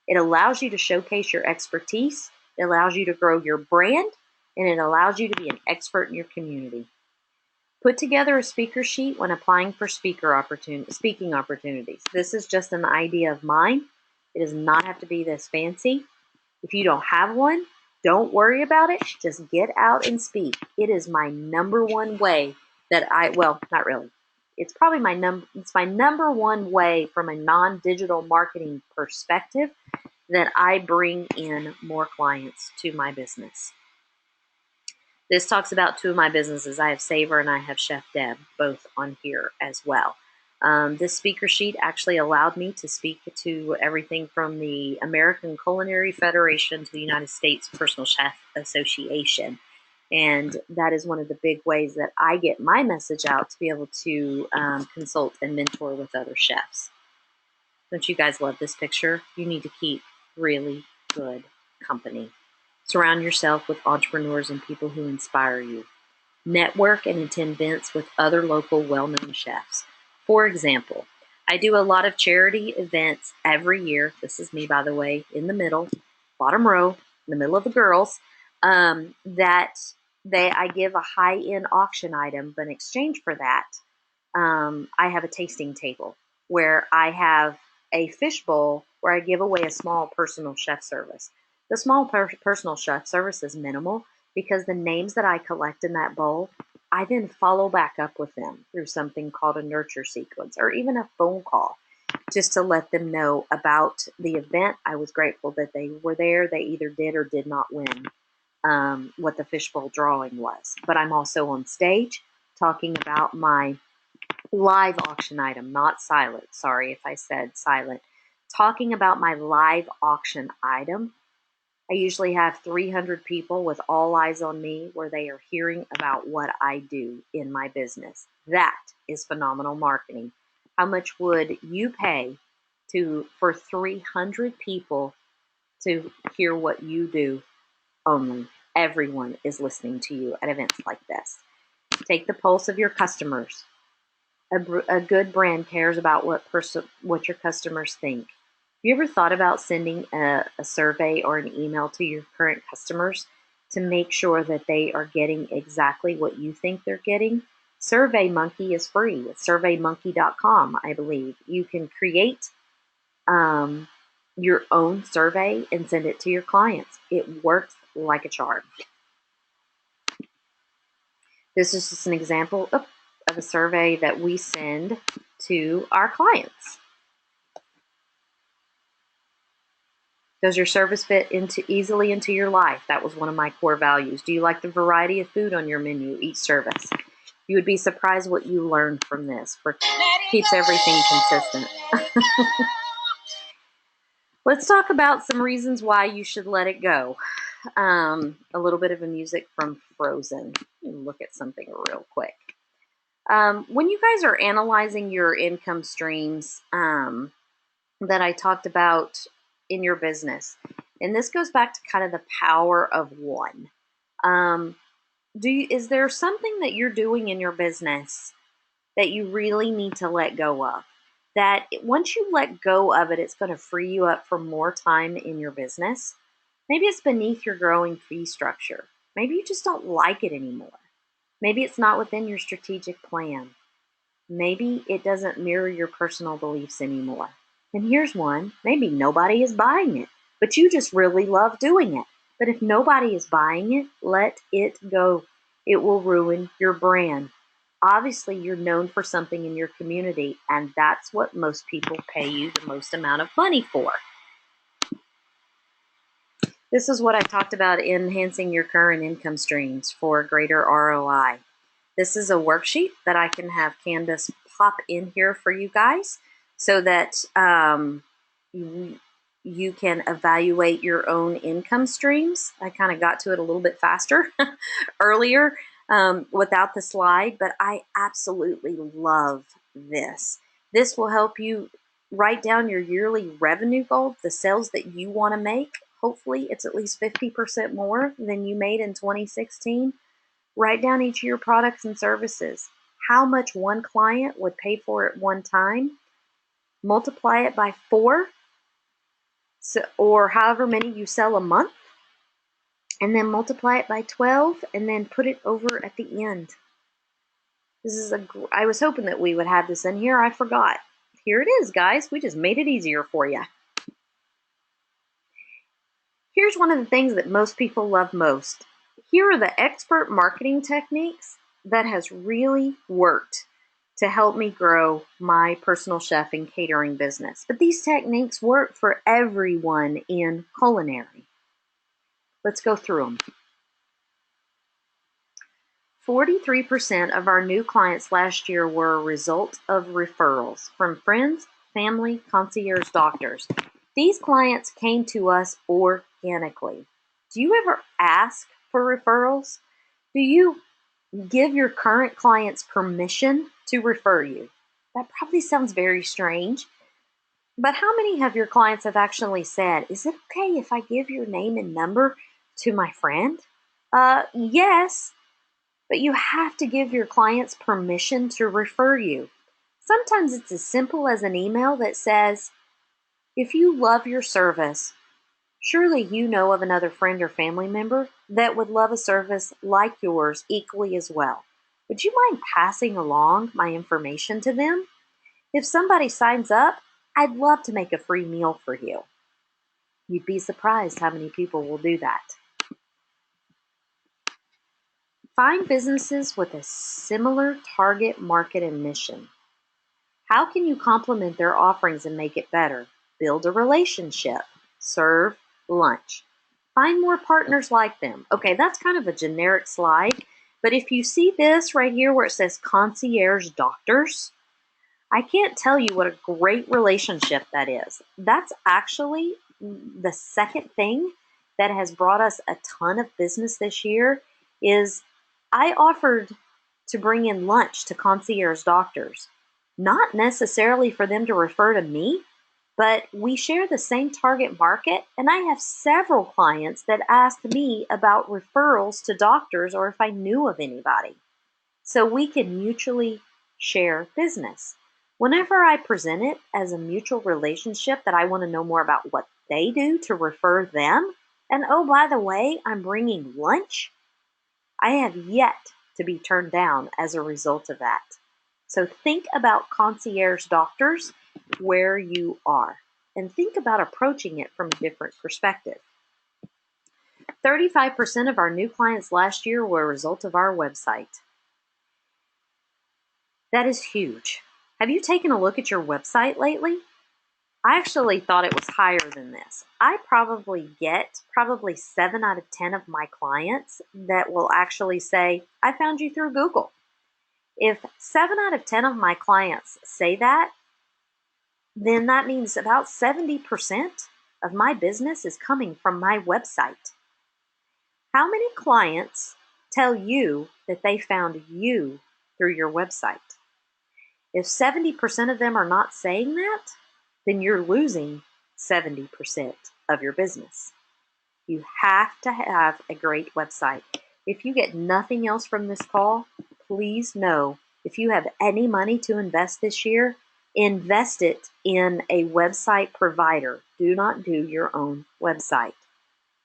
It allows you to showcase your expertise, it allows you to grow your brand, and it allows you to be an expert in your community. Put together a speaker sheet when applying for speaking opportunities. This is just an idea of mine. It does not have to be this fancy. If you don't have one, don't worry about it. Just get out and speak. It is my number one way not really. It's probably it's my number one way from a non-digital marketing perspective that I bring in more clients to my business. This talks about two of my businesses. I have Savor and I have Chef Deb, both on here as well. This speaker sheet actually allowed me to speak to everything from the American Culinary Federation to the United States Personal Chef Association. And that is one of the big ways that I get my message out, to be able to consult and mentor with other chefs. Don't you guys love this picture? You need to keep really good company. Surround yourself with entrepreneurs and people who inspire you. Network and attend events with other local well-known chefs. For example, I do a lot of charity events every year. This is me, by the way, in the middle, bottom row, in the middle of the girls, I give a high-end auction item, but in exchange for that, I have a tasting table where I have a fishbowl where I give away a small personal chef service. The small personal chef service is minimal because the names that I collect in that bowl, I then follow back up with them through something called a nurture sequence, or even a phone call, just to let them know about the event. I was grateful that they were there. They either did or did not win what the fishbowl drawing was. But I'm also on stage talking about my live auction item, not silent. Sorry if I said silent. Talking about my live auction item. I usually have 300 people with all eyes on me, where they are hearing about what I do in my business. That is phenomenal marketing. How much would you pay for 300 people to hear what you do only? Everyone is listening to you at events like this. Take the pulse of your customers. A good brand cares about what your customers think. Have you ever thought about sending a survey or an email to your current customers to make sure that they are getting exactly what you think they're getting? SurveyMonkey is free. It's surveymonkey.com, I believe. You can create your own survey and send it to your clients. It works like a charm. This is just an example of a survey that we send to our clients. Does your service fit easily into your life? That was one of my core values. Do you like the variety of food on your menu each service? You would be surprised what you learn from this. Keeps everything consistent. Let's talk about some reasons why you should let it go. A little bit of a music from Frozen. Look at something real quick. When you guys are analyzing your income streams that I talked about in your business, and this goes back to kind of the power of one. Is there something that you're doing in your business that you really need to let go of? That once you let go of it, it's going to free you up for more time in your business. Maybe it's beneath your growing fee structure. Maybe you just don't like it anymore. Maybe it's not within your strategic plan. Maybe it doesn't mirror your personal beliefs anymore. And here's one. Maybe nobody is buying it, but you just really love doing it. But if nobody is buying it, let it go. It will ruin your brand. Obviously, you're known for something in your community, and that's what most people pay you the most amount of money for. This is what I talked about, enhancing your current income streams for greater ROI. This is a worksheet that I can have Candace pop in here for you guys so that you can evaluate your own income streams. I kind of got to it a little bit faster earlier without the slide, but I absolutely love this. This will help you write down your yearly revenue goal, the sales that you want to make. Hopefully it's at least 50% more than you made in 2016. Write down each of your products and services, how much one client would pay for at one time, multiply it by 4, or however many you sell a month, and then multiply it by 12, and then put it over at the end. I was hoping that we would have this in here. I forgot. Here it is, guys. We just made it easier for you. Here's one of the things that most people love most. Here are the expert marketing techniques that has really worked to help me grow my personal chef and catering business. But these techniques work for everyone in culinary. Let's go through them. 43% of our new clients last year were a result of referrals from friends, family, concierge doctors. These clients came to us organically. Do you ever ask for referrals? Do you give your current clients permission to refer you? That probably sounds very strange, but how many of your clients have actually said, is it okay if I give your name and number to my friend? Yes, but you have to give your clients permission to refer you. Sometimes it's as simple as an email that says, if you love your service, surely you know of another friend or family member that would love a service like yours equally as well. Would you mind passing along my information to them? If somebody signs up, I'd love to make a free meal for you. You'd be surprised how many people will do that. Find businesses with a similar target market and mission. How can you complement their offerings and make it better? Build a relationship. Serve lunch. Find more partners like them. Okay, that's kind of a generic slide, but if you see this right here where it says concierge doctors, I can't tell you what a great relationship that is. That's actually the second thing that has brought us a ton of business this year is I offered to bring in lunch to concierge doctors, not necessarily for them to refer to me, but we share the same target market, and I have several clients that ask me about referrals to doctors or if I knew of anybody. So we can mutually share business. Whenever I present it as a mutual relationship that I want to know more about what they do to refer them, and oh, by the way, I'm bringing lunch, I have yet to be turned down as a result of that. So think about concierge doctors where you are and think about approaching it from a different perspective. 35% of our new clients last year were a result of our website. That is huge. Have you taken a look at your website lately? I actually thought it was higher than this. I probably get 7 out of 10 of my clients that will actually say, I found you through Google. If 7 out of 10 of my clients say that, then that means about 70% of my business is coming from my website. How many clients tell you that they found you through your website? If 70% of them are not saying that, then you're losing 70% of your business. You have to have a great website. If you get nothing else from this call, please know if you have any money to invest this year, invest it in a website provider. Do not do your own website.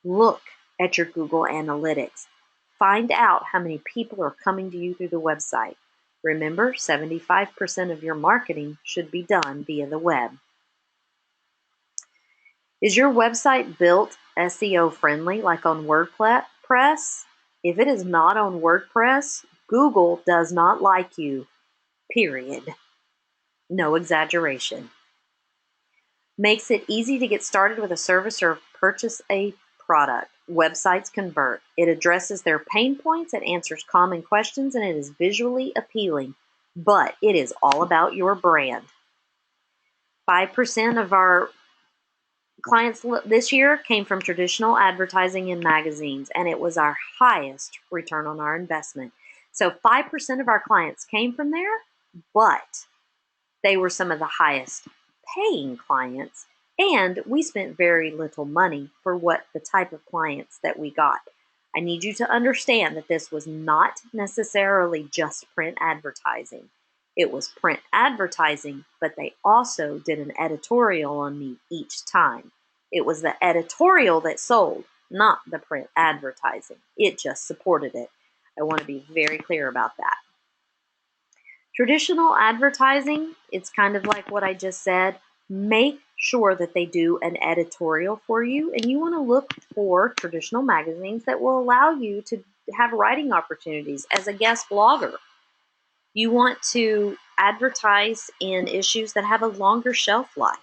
Look at your Google Analytics. Find out how many people are coming to you through the website. Remember, 75% of your marketing should be done via the web. Is your website built SEO friendly, like on WordPress? If it is not on WordPress, Google does not like you, period. No exaggeration. Makes it easy to get started with a service or purchase a product. Websites convert. It addresses their pain points, it answers common questions, and it is visually appealing. But it is all about your brand. 5% of our clients this year came from traditional advertising in magazines, and it was our highest return on our investment. So 5% of our clients came from there, but they were some of the highest paying clients, and we spent very little money for what the type of clients that we got. I need you to understand that this was not necessarily just print advertising. It was print advertising, but they also did an editorial on me each time. It was the editorial that sold, not the print advertising. It just supported it. I want to be very clear about that. Traditional advertising, it's kind of like what I just said. Make sure that they do an editorial for you, and you want to look for traditional magazines that will allow you to have writing opportunities as a guest blogger. You want to advertise in issues that have a longer shelf life.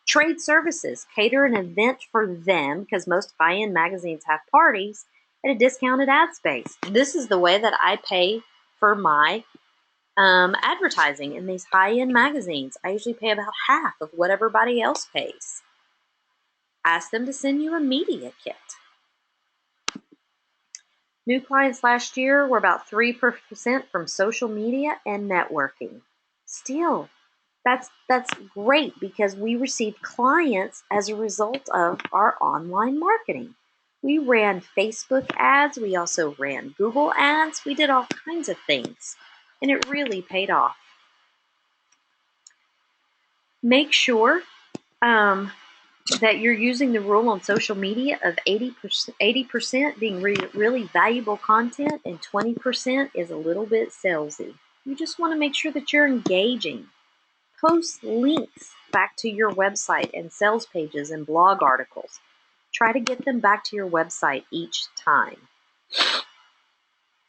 Trade services, cater an event for them, because most high-end magazines have parties at a discounted ad space. This is the way that I pay for my advertising in these high-end magazines. I usually pay about half of what everybody else pays. Ask them to send you a media kit. New clients last year were about 3% from social media and networking. Still, that's great because we received clients as a result of our online marketing. We ran Facebook ads. We also ran Google ads. We did all kinds of things, and it really paid off. Make sure that you're using the rule on social media of 80% being really valuable content and 20% is a little bit salesy. You just want to make sure that you're engaging. Post links back to your website and sales pages and blog articles. Try to get them back to your website each time.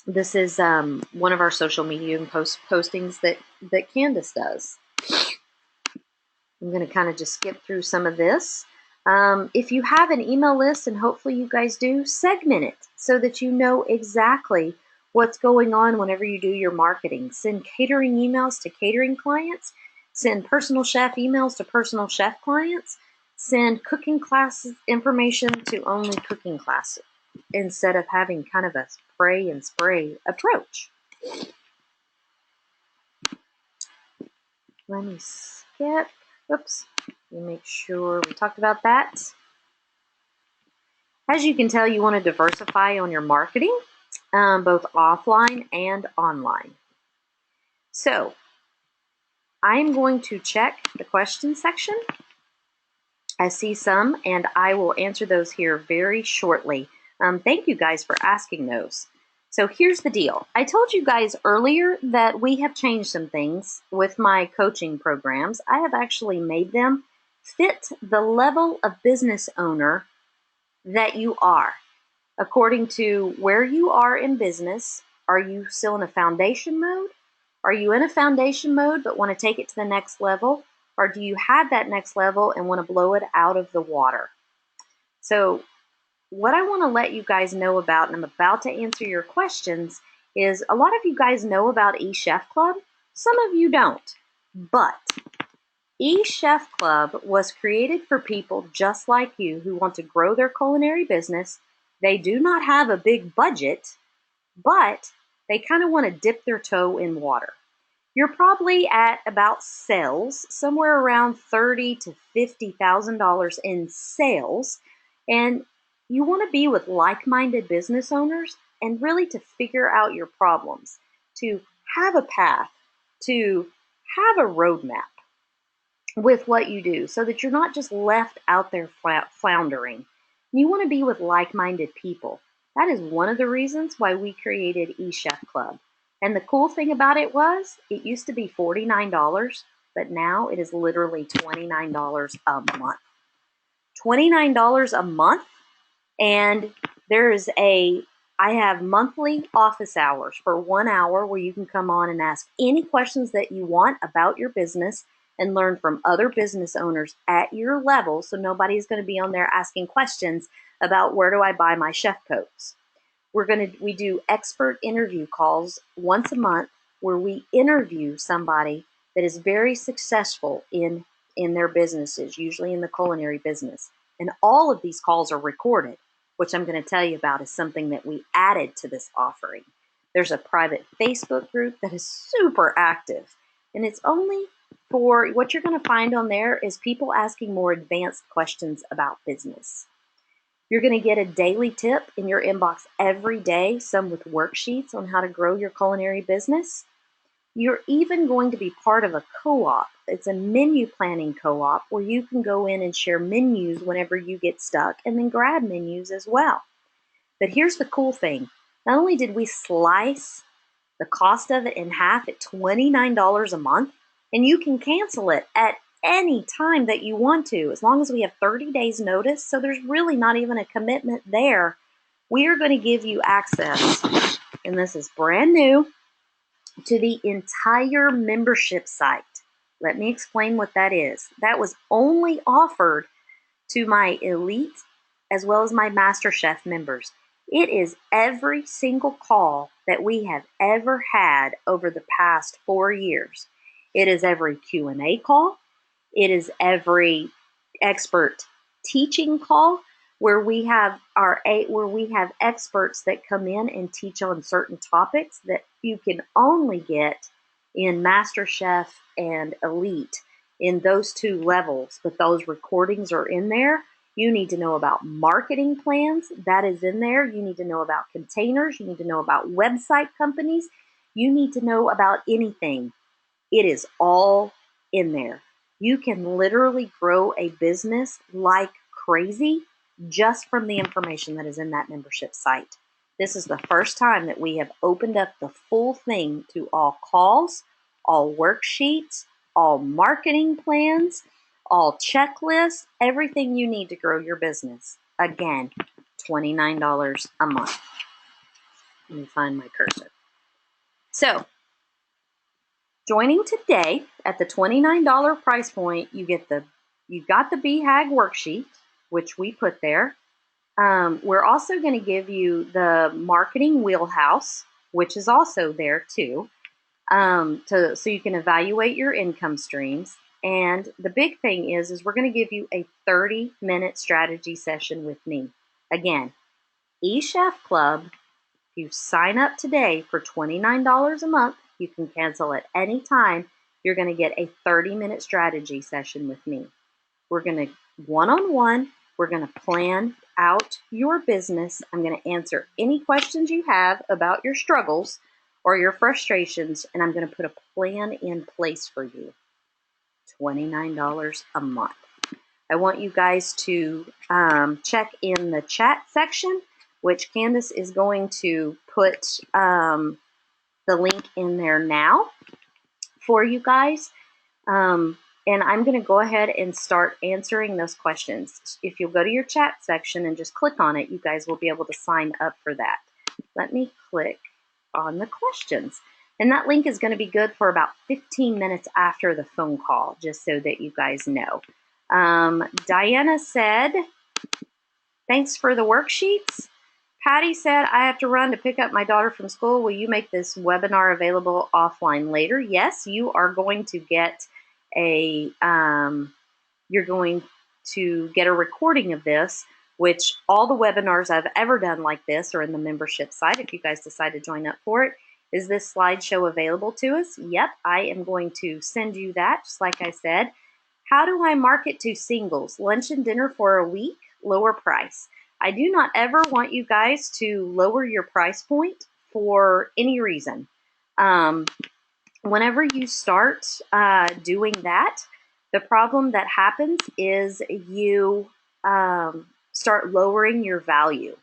This is one of our social media postings that Candace does. I'm going to kind of just skip through some of this. If you have an email list, and hopefully you guys do, segment it so that you know exactly what's going on whenever you do your marketing. Send catering emails to catering clients. Send personal chef emails to personal chef clients. Send cooking classes information to only cooking classes instead of having kind of a spray and spray approach. Let me skip. Oops. Let me make sure we talked about that. As you can tell, you want to diversify on your marketing, both offline and online. So I'm going to check the question section. I see some, and I will answer those here very shortly. Thank you guys for asking those. So here's the deal. I told you guys earlier that we have changed some things with my coaching programs. I have actually made them fit the level of business owner that you are. According to where you are in business, are you still in a foundation mode? Are you in a foundation mode but want to take it to the next level? Or do you have that next level and want to blow it out of the water? So what I want to let you guys know about, and I'm about to answer your questions, is a lot of you guys know about eChef Club. Some of you don't. But eChef Club was created for people just like you who want to grow their culinary business. They do not have a big budget, but they kind of want to dip their toe in water. You're probably at about sales, somewhere around $30,000 to $50,000 in sales, and you want to be with like-minded business owners and really to figure out your problems, to have a path, to have a roadmap with what you do so that you're not just left out there floundering. You want to be with like-minded people. That is one of the reasons why we created eChef Club. And the cool thing about it was, it used to be $49, but now it is literally $29 a month. $29 a month, and I have monthly office hours for 1 hour where you can come on and ask any questions that you want about your business and learn from other business owners at your level. So nobody's going to be on there asking questions about where do I buy my chef coats. We do expert interview calls once a month where we interview somebody that is very successful in their businesses, usually in the culinary business. And all of these calls are recorded, which I'm going to tell you about is something that we added to this offering. There's a private Facebook group that is super active, and it's only for what you're going to find on there is people asking more advanced questions about business. You're going to get a daily tip in your inbox every day, some with worksheets on how to grow your culinary business. You're even going to be part of a co-op. It's a menu planning co-op where you can go in and share menus whenever you get stuck and then grab menus as well. But here's the cool thing. Not only did we slice the cost of it in half at $29 a month, and you can cancel it at any time that you want to, as long as we have 30 days notice. So there's really not even a commitment there. We are going to give you access, and this is brand new, to the entire membership site. Let me explain what that is. That was only offered to my elite as well as my MasterChef members. It is every single call that we have ever had over the past 4 years. It is every Q&A call. It is every expert teaching call where we have experts that come in and teach on certain topics that you can only get in MasterChef and Elite in those two levels, but those recordings are in there. You need to know about marketing plans. That is in there. You need to know about containers. You need to know about website companies. You need to know about anything. It is all in there. You can literally grow a business like crazy just from the information that is in that membership site. This is the first time that we have opened up the full thing to all calls, all worksheets, all marketing plans, all checklists, everything you need to grow your business. Again, $29 a month. Let me find my cursor. So, joining today at the $29 price point, you got the BHAG worksheet, which we put there. We're also going to give you the marketing wheelhouse, which is also there too, so you can evaluate your income streams. And the big thing is we're going to give you a 30-minute strategy session with me. Again, eChef Club, if you sign up today for $29 a month, you can cancel at any time. You're going to get a 30-minute strategy session with me. We're going to one-on-one, we're going to plan out your business. I'm going to answer any questions you have about your struggles or your frustrations, and I'm going to put a plan in place for you. $29 a month. I want you guys to check in the chat section, which Candace is going to put the link in there now for you guys. And I'm going to go ahead and start answering those questions. If you'll go to your chat section and just click on it, you guys will be able to sign up for that. Let me click on the questions. And that link is going to be good for about 15 minutes after the phone call, just so that you guys know. Diana said, thanks for the worksheets. Patty said, I have to run to pick up my daughter from school. Will you make this webinar available offline later? Yes, you are going to get a recording of this, which all the webinars I've ever done like this are in the membership site. If you guys decide to join up for it, is this slideshow available to us? Yep, I am going to send you that, just like I said. How do I market to singles? Lunch and dinner for a week, lower price. I do not ever want you guys to lower your price point for any reason. Whenever you start doing that, the problem that happens is you start lowering your value.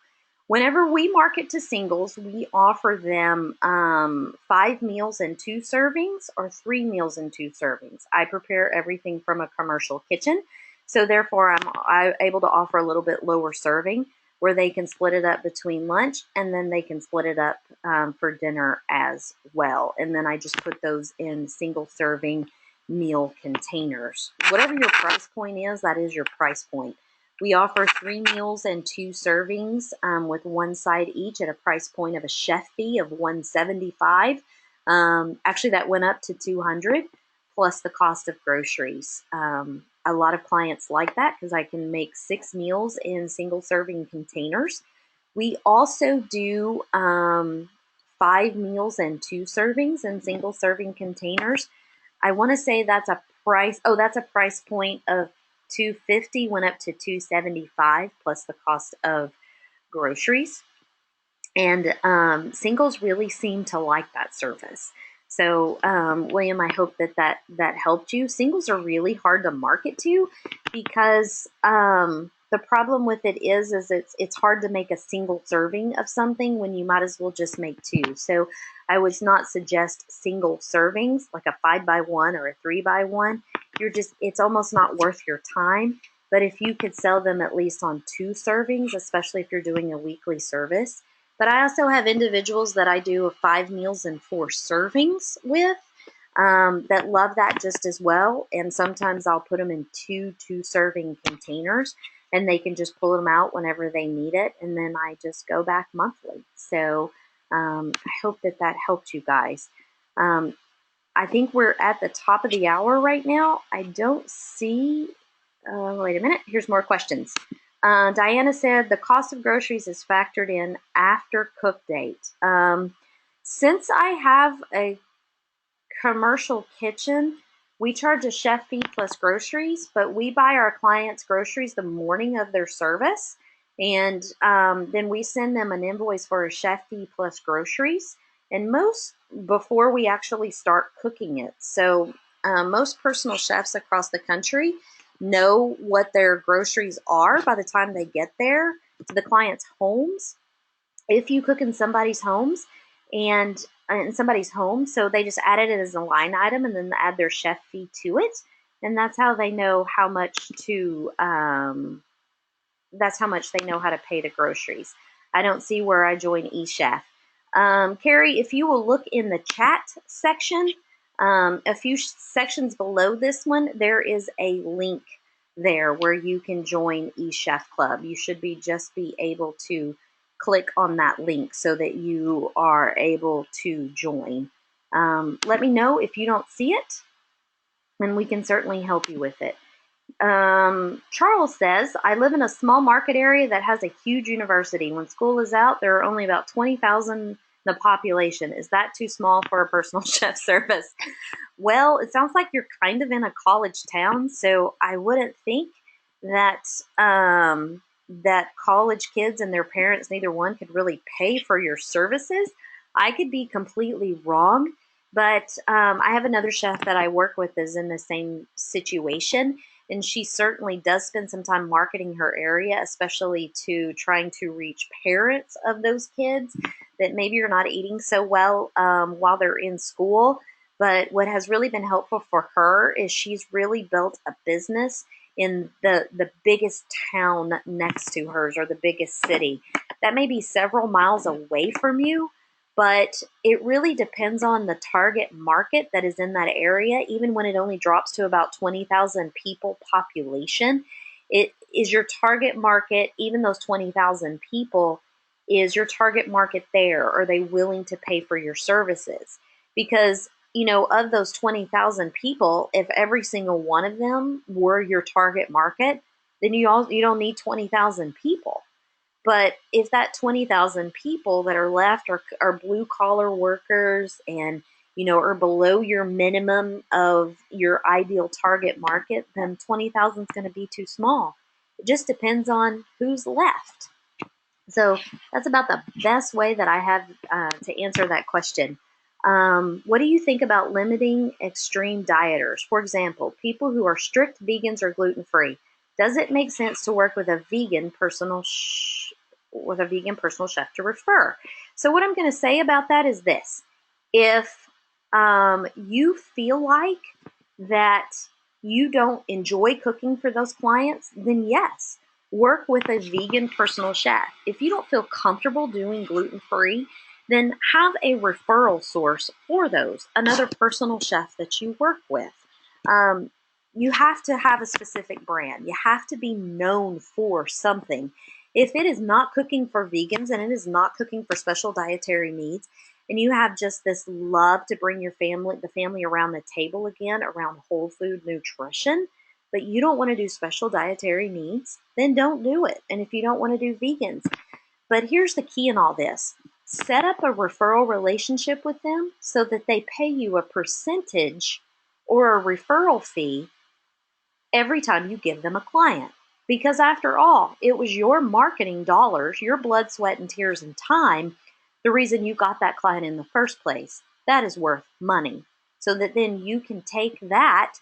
Whenever we market to singles, we offer them 5 meals and 2 servings or 3 meals and 2 servings. I prepare everything from a commercial kitchen, so therefore I'm able to offer a little bit lower serving where they can split it up between lunch and then they can split it up for dinner as well. And then I just put those in single serving meal containers. Whatever your price point is, that is your price point. We offer 3 meals and 2 servings with one side each at a price point of a chef fee of $175. Actually, that went up to $200 plus the cost of groceries. A lot of clients like that because I can make 6 meals in single serving containers. We also do 5 meals and 2 servings in single serving containers. I want to say that's a price. Oh, that's a price point of $250, went up to $275 plus the cost of groceries. And singles really seem to like that service. So, William, I hope that helped you. Singles are really hard to market to because the problem with it is it's hard to make a single serving of something when you might as well just make 2. So I would not suggest single servings like a 5x1 or a 3x1. It's almost not worth your time. But if you could sell them at least on 2 servings, especially if you're doing a weekly service. But I also have individuals that I do 5 meals and 4 servings with that love that just as well. And sometimes I'll put them in 2 2-serving containers and they can just pull them out whenever they need it. And then I just go back monthly. So I hope that helped you guys. I think we're at the top of the hour right now. I don't see, wait a minute, here's more questions. Diana said the cost of groceries is factored in after cook date. Since I have a commercial kitchen, we charge a chef fee plus groceries, but we buy our clients groceries the morning of their service. And then we send them an invoice for a chef fee plus groceries. And most before we actually start cooking it. So most personal chefs across the country know what their groceries are by the time they get there to the client's homes. If you cook in somebody's homes and in somebody's home, so they just added it as a line item and then add their chef fee to it, and that's how they know how much to. That's how much they know how to pay the groceries. I don't see where I join eChef. Carrie, if you will look in the chat section, a few sections below this one, there is a link there where you can join eChef Club. You should just be able to click on that link so that you are able to join. Let me know if you don't see it, and we can certainly help you with it. Charles says, I live in a small market area that has a huge university. When school is out, there are only about 20,000 in the population. Is that too small for a personal chef service? Well, it sounds like you're kind of in a college town, so I wouldn't think that that college kids and their parents, neither one, could really pay for your services. I could be completely wrong, but I have another chef that I work with is in the same situation. And she certainly does spend some time marketing her area, especially to trying to reach parents of those kids that maybe are not eating so well while they're in school. But what has really been helpful for her is she's really built a business in the biggest town next to hers or the biggest city. That may be several miles away from you, but it really depends on the target market that is in that area. Even when it only drops to about 20,000 people population, it is your target market. Even those 20,000 people, is your target market there? Are they willing to pay for your services? Because, you know, of those 20,000 people, if every single one of them were your target market, then you don't need 20,000 people. But if that 20,000 people that are left are blue collar workers and, you know, are below your minimum of your ideal target market, then 20,000 is going to be too small. It just depends on who's left. So that's about the best way that I have to answer that question. What do you think about limiting extreme dieters? For example, people who are strict vegans or gluten-free. Does it make sense to work with a vegan personal with a vegan personal chef to refer. So what I'm going to say about that is this. If you feel like that you don't enjoy cooking for those clients, then yes, work with a vegan personal chef. If you don't feel comfortable doing gluten-free, then have a referral source for those, another personal chef that you work with. You have to have a specific brand. You have to be known for something. If it is not cooking for vegans and it is not cooking for special dietary needs, and you have just this love to bring the family around the table again, around whole food nutrition, but you don't want to do special dietary needs, then don't do it. And if you don't want to do vegans, but here's the key in all this. Set up a referral relationship with them so that they pay you a percentage or a referral fee every time you give them a client. Because after all, it was your marketing dollars, your blood, sweat, and tears and time, the reason you got that client in the first place. That is worth money. So that then you can take that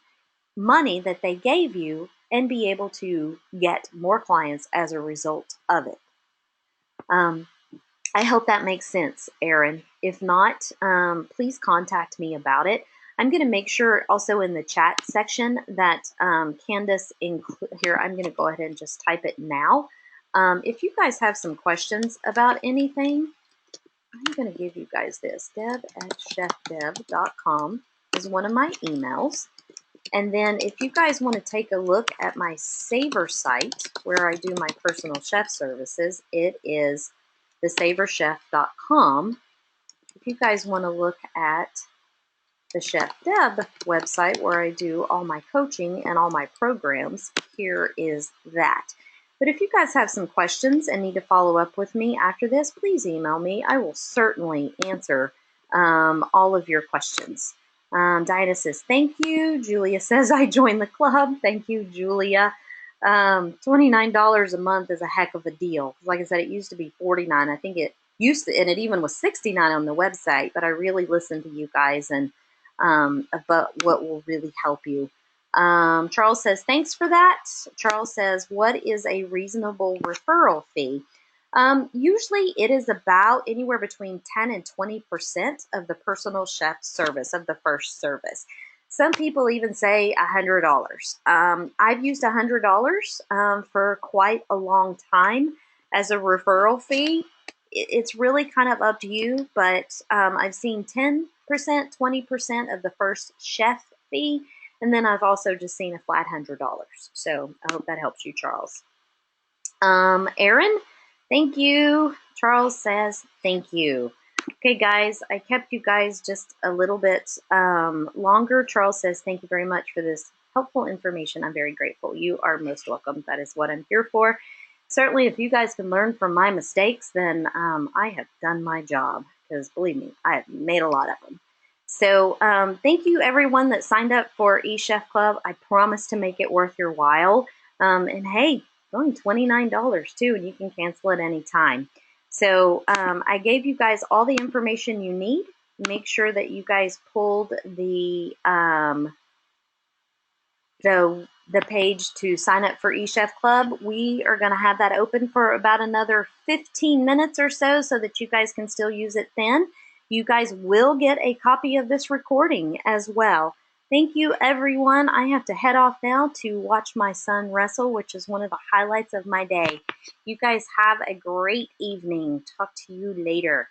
money that they gave you and be able to get more clients as a result of it. I hope that makes sense, Erin. If not, please contact me about it. I'm going to make sure also in the chat section that Candace here, I'm going to go ahead and just type it now. If you guys have some questions about anything, I'm going to give you guys this. deb@chefdev.com is one of my emails. And then if you guys want to take a look at my Savor site where I do my personal chef services, it is thesavorchef.com. If you guys want to look at the Chef Deb website where I do all my coaching and all my programs, here is that. But if you guys have some questions and need to follow up with me after this, please email me. I will certainly answer all of your questions. Diana says, thank you. Julia says, I joined the club. Thank you, Julia. $29 a month is a heck of a deal. Like I said, it used to be $49. I think it used to, and it even was $69 on the website, but I really listened to you guys and about what will really help you. Charles says, thanks for that. Charles says, what is a reasonable referral fee? Usually it is about anywhere between 10 and 20% of the personal chef service of the first service. Some people even say $100. I've used $100 for quite a long time as a referral fee. It's really kind of up to you, but I've seen 10%, 20% of the first chef fee, and then I've also just seen a flat $100. So I hope that helps you, Charles. Erin, thank you. Charles says, thank you. Okay, guys, I kept you guys just a little bit longer. Charles says, thank you very much for this helpful information. I'm very grateful. You are most welcome. That is what I'm here for. Certainly, if you guys can learn from my mistakes, then I have done my job, because believe me, I have made a lot of them. So thank you, everyone that signed up for eChef Club. I promise to make it worth your while. And hey, only $29 too, and you can cancel at any time. So I gave you guys all the information you need. Make sure that you guys pulled the page to sign up for eChef Club. We are going to have that open for about another 15 minutes or so that you guys can still use it then. You guys will get a copy of this recording as well. Thank you, everyone. I have to head off now to watch my son wrestle, which is one of the highlights of my day. You guys have a great evening. Talk to you later.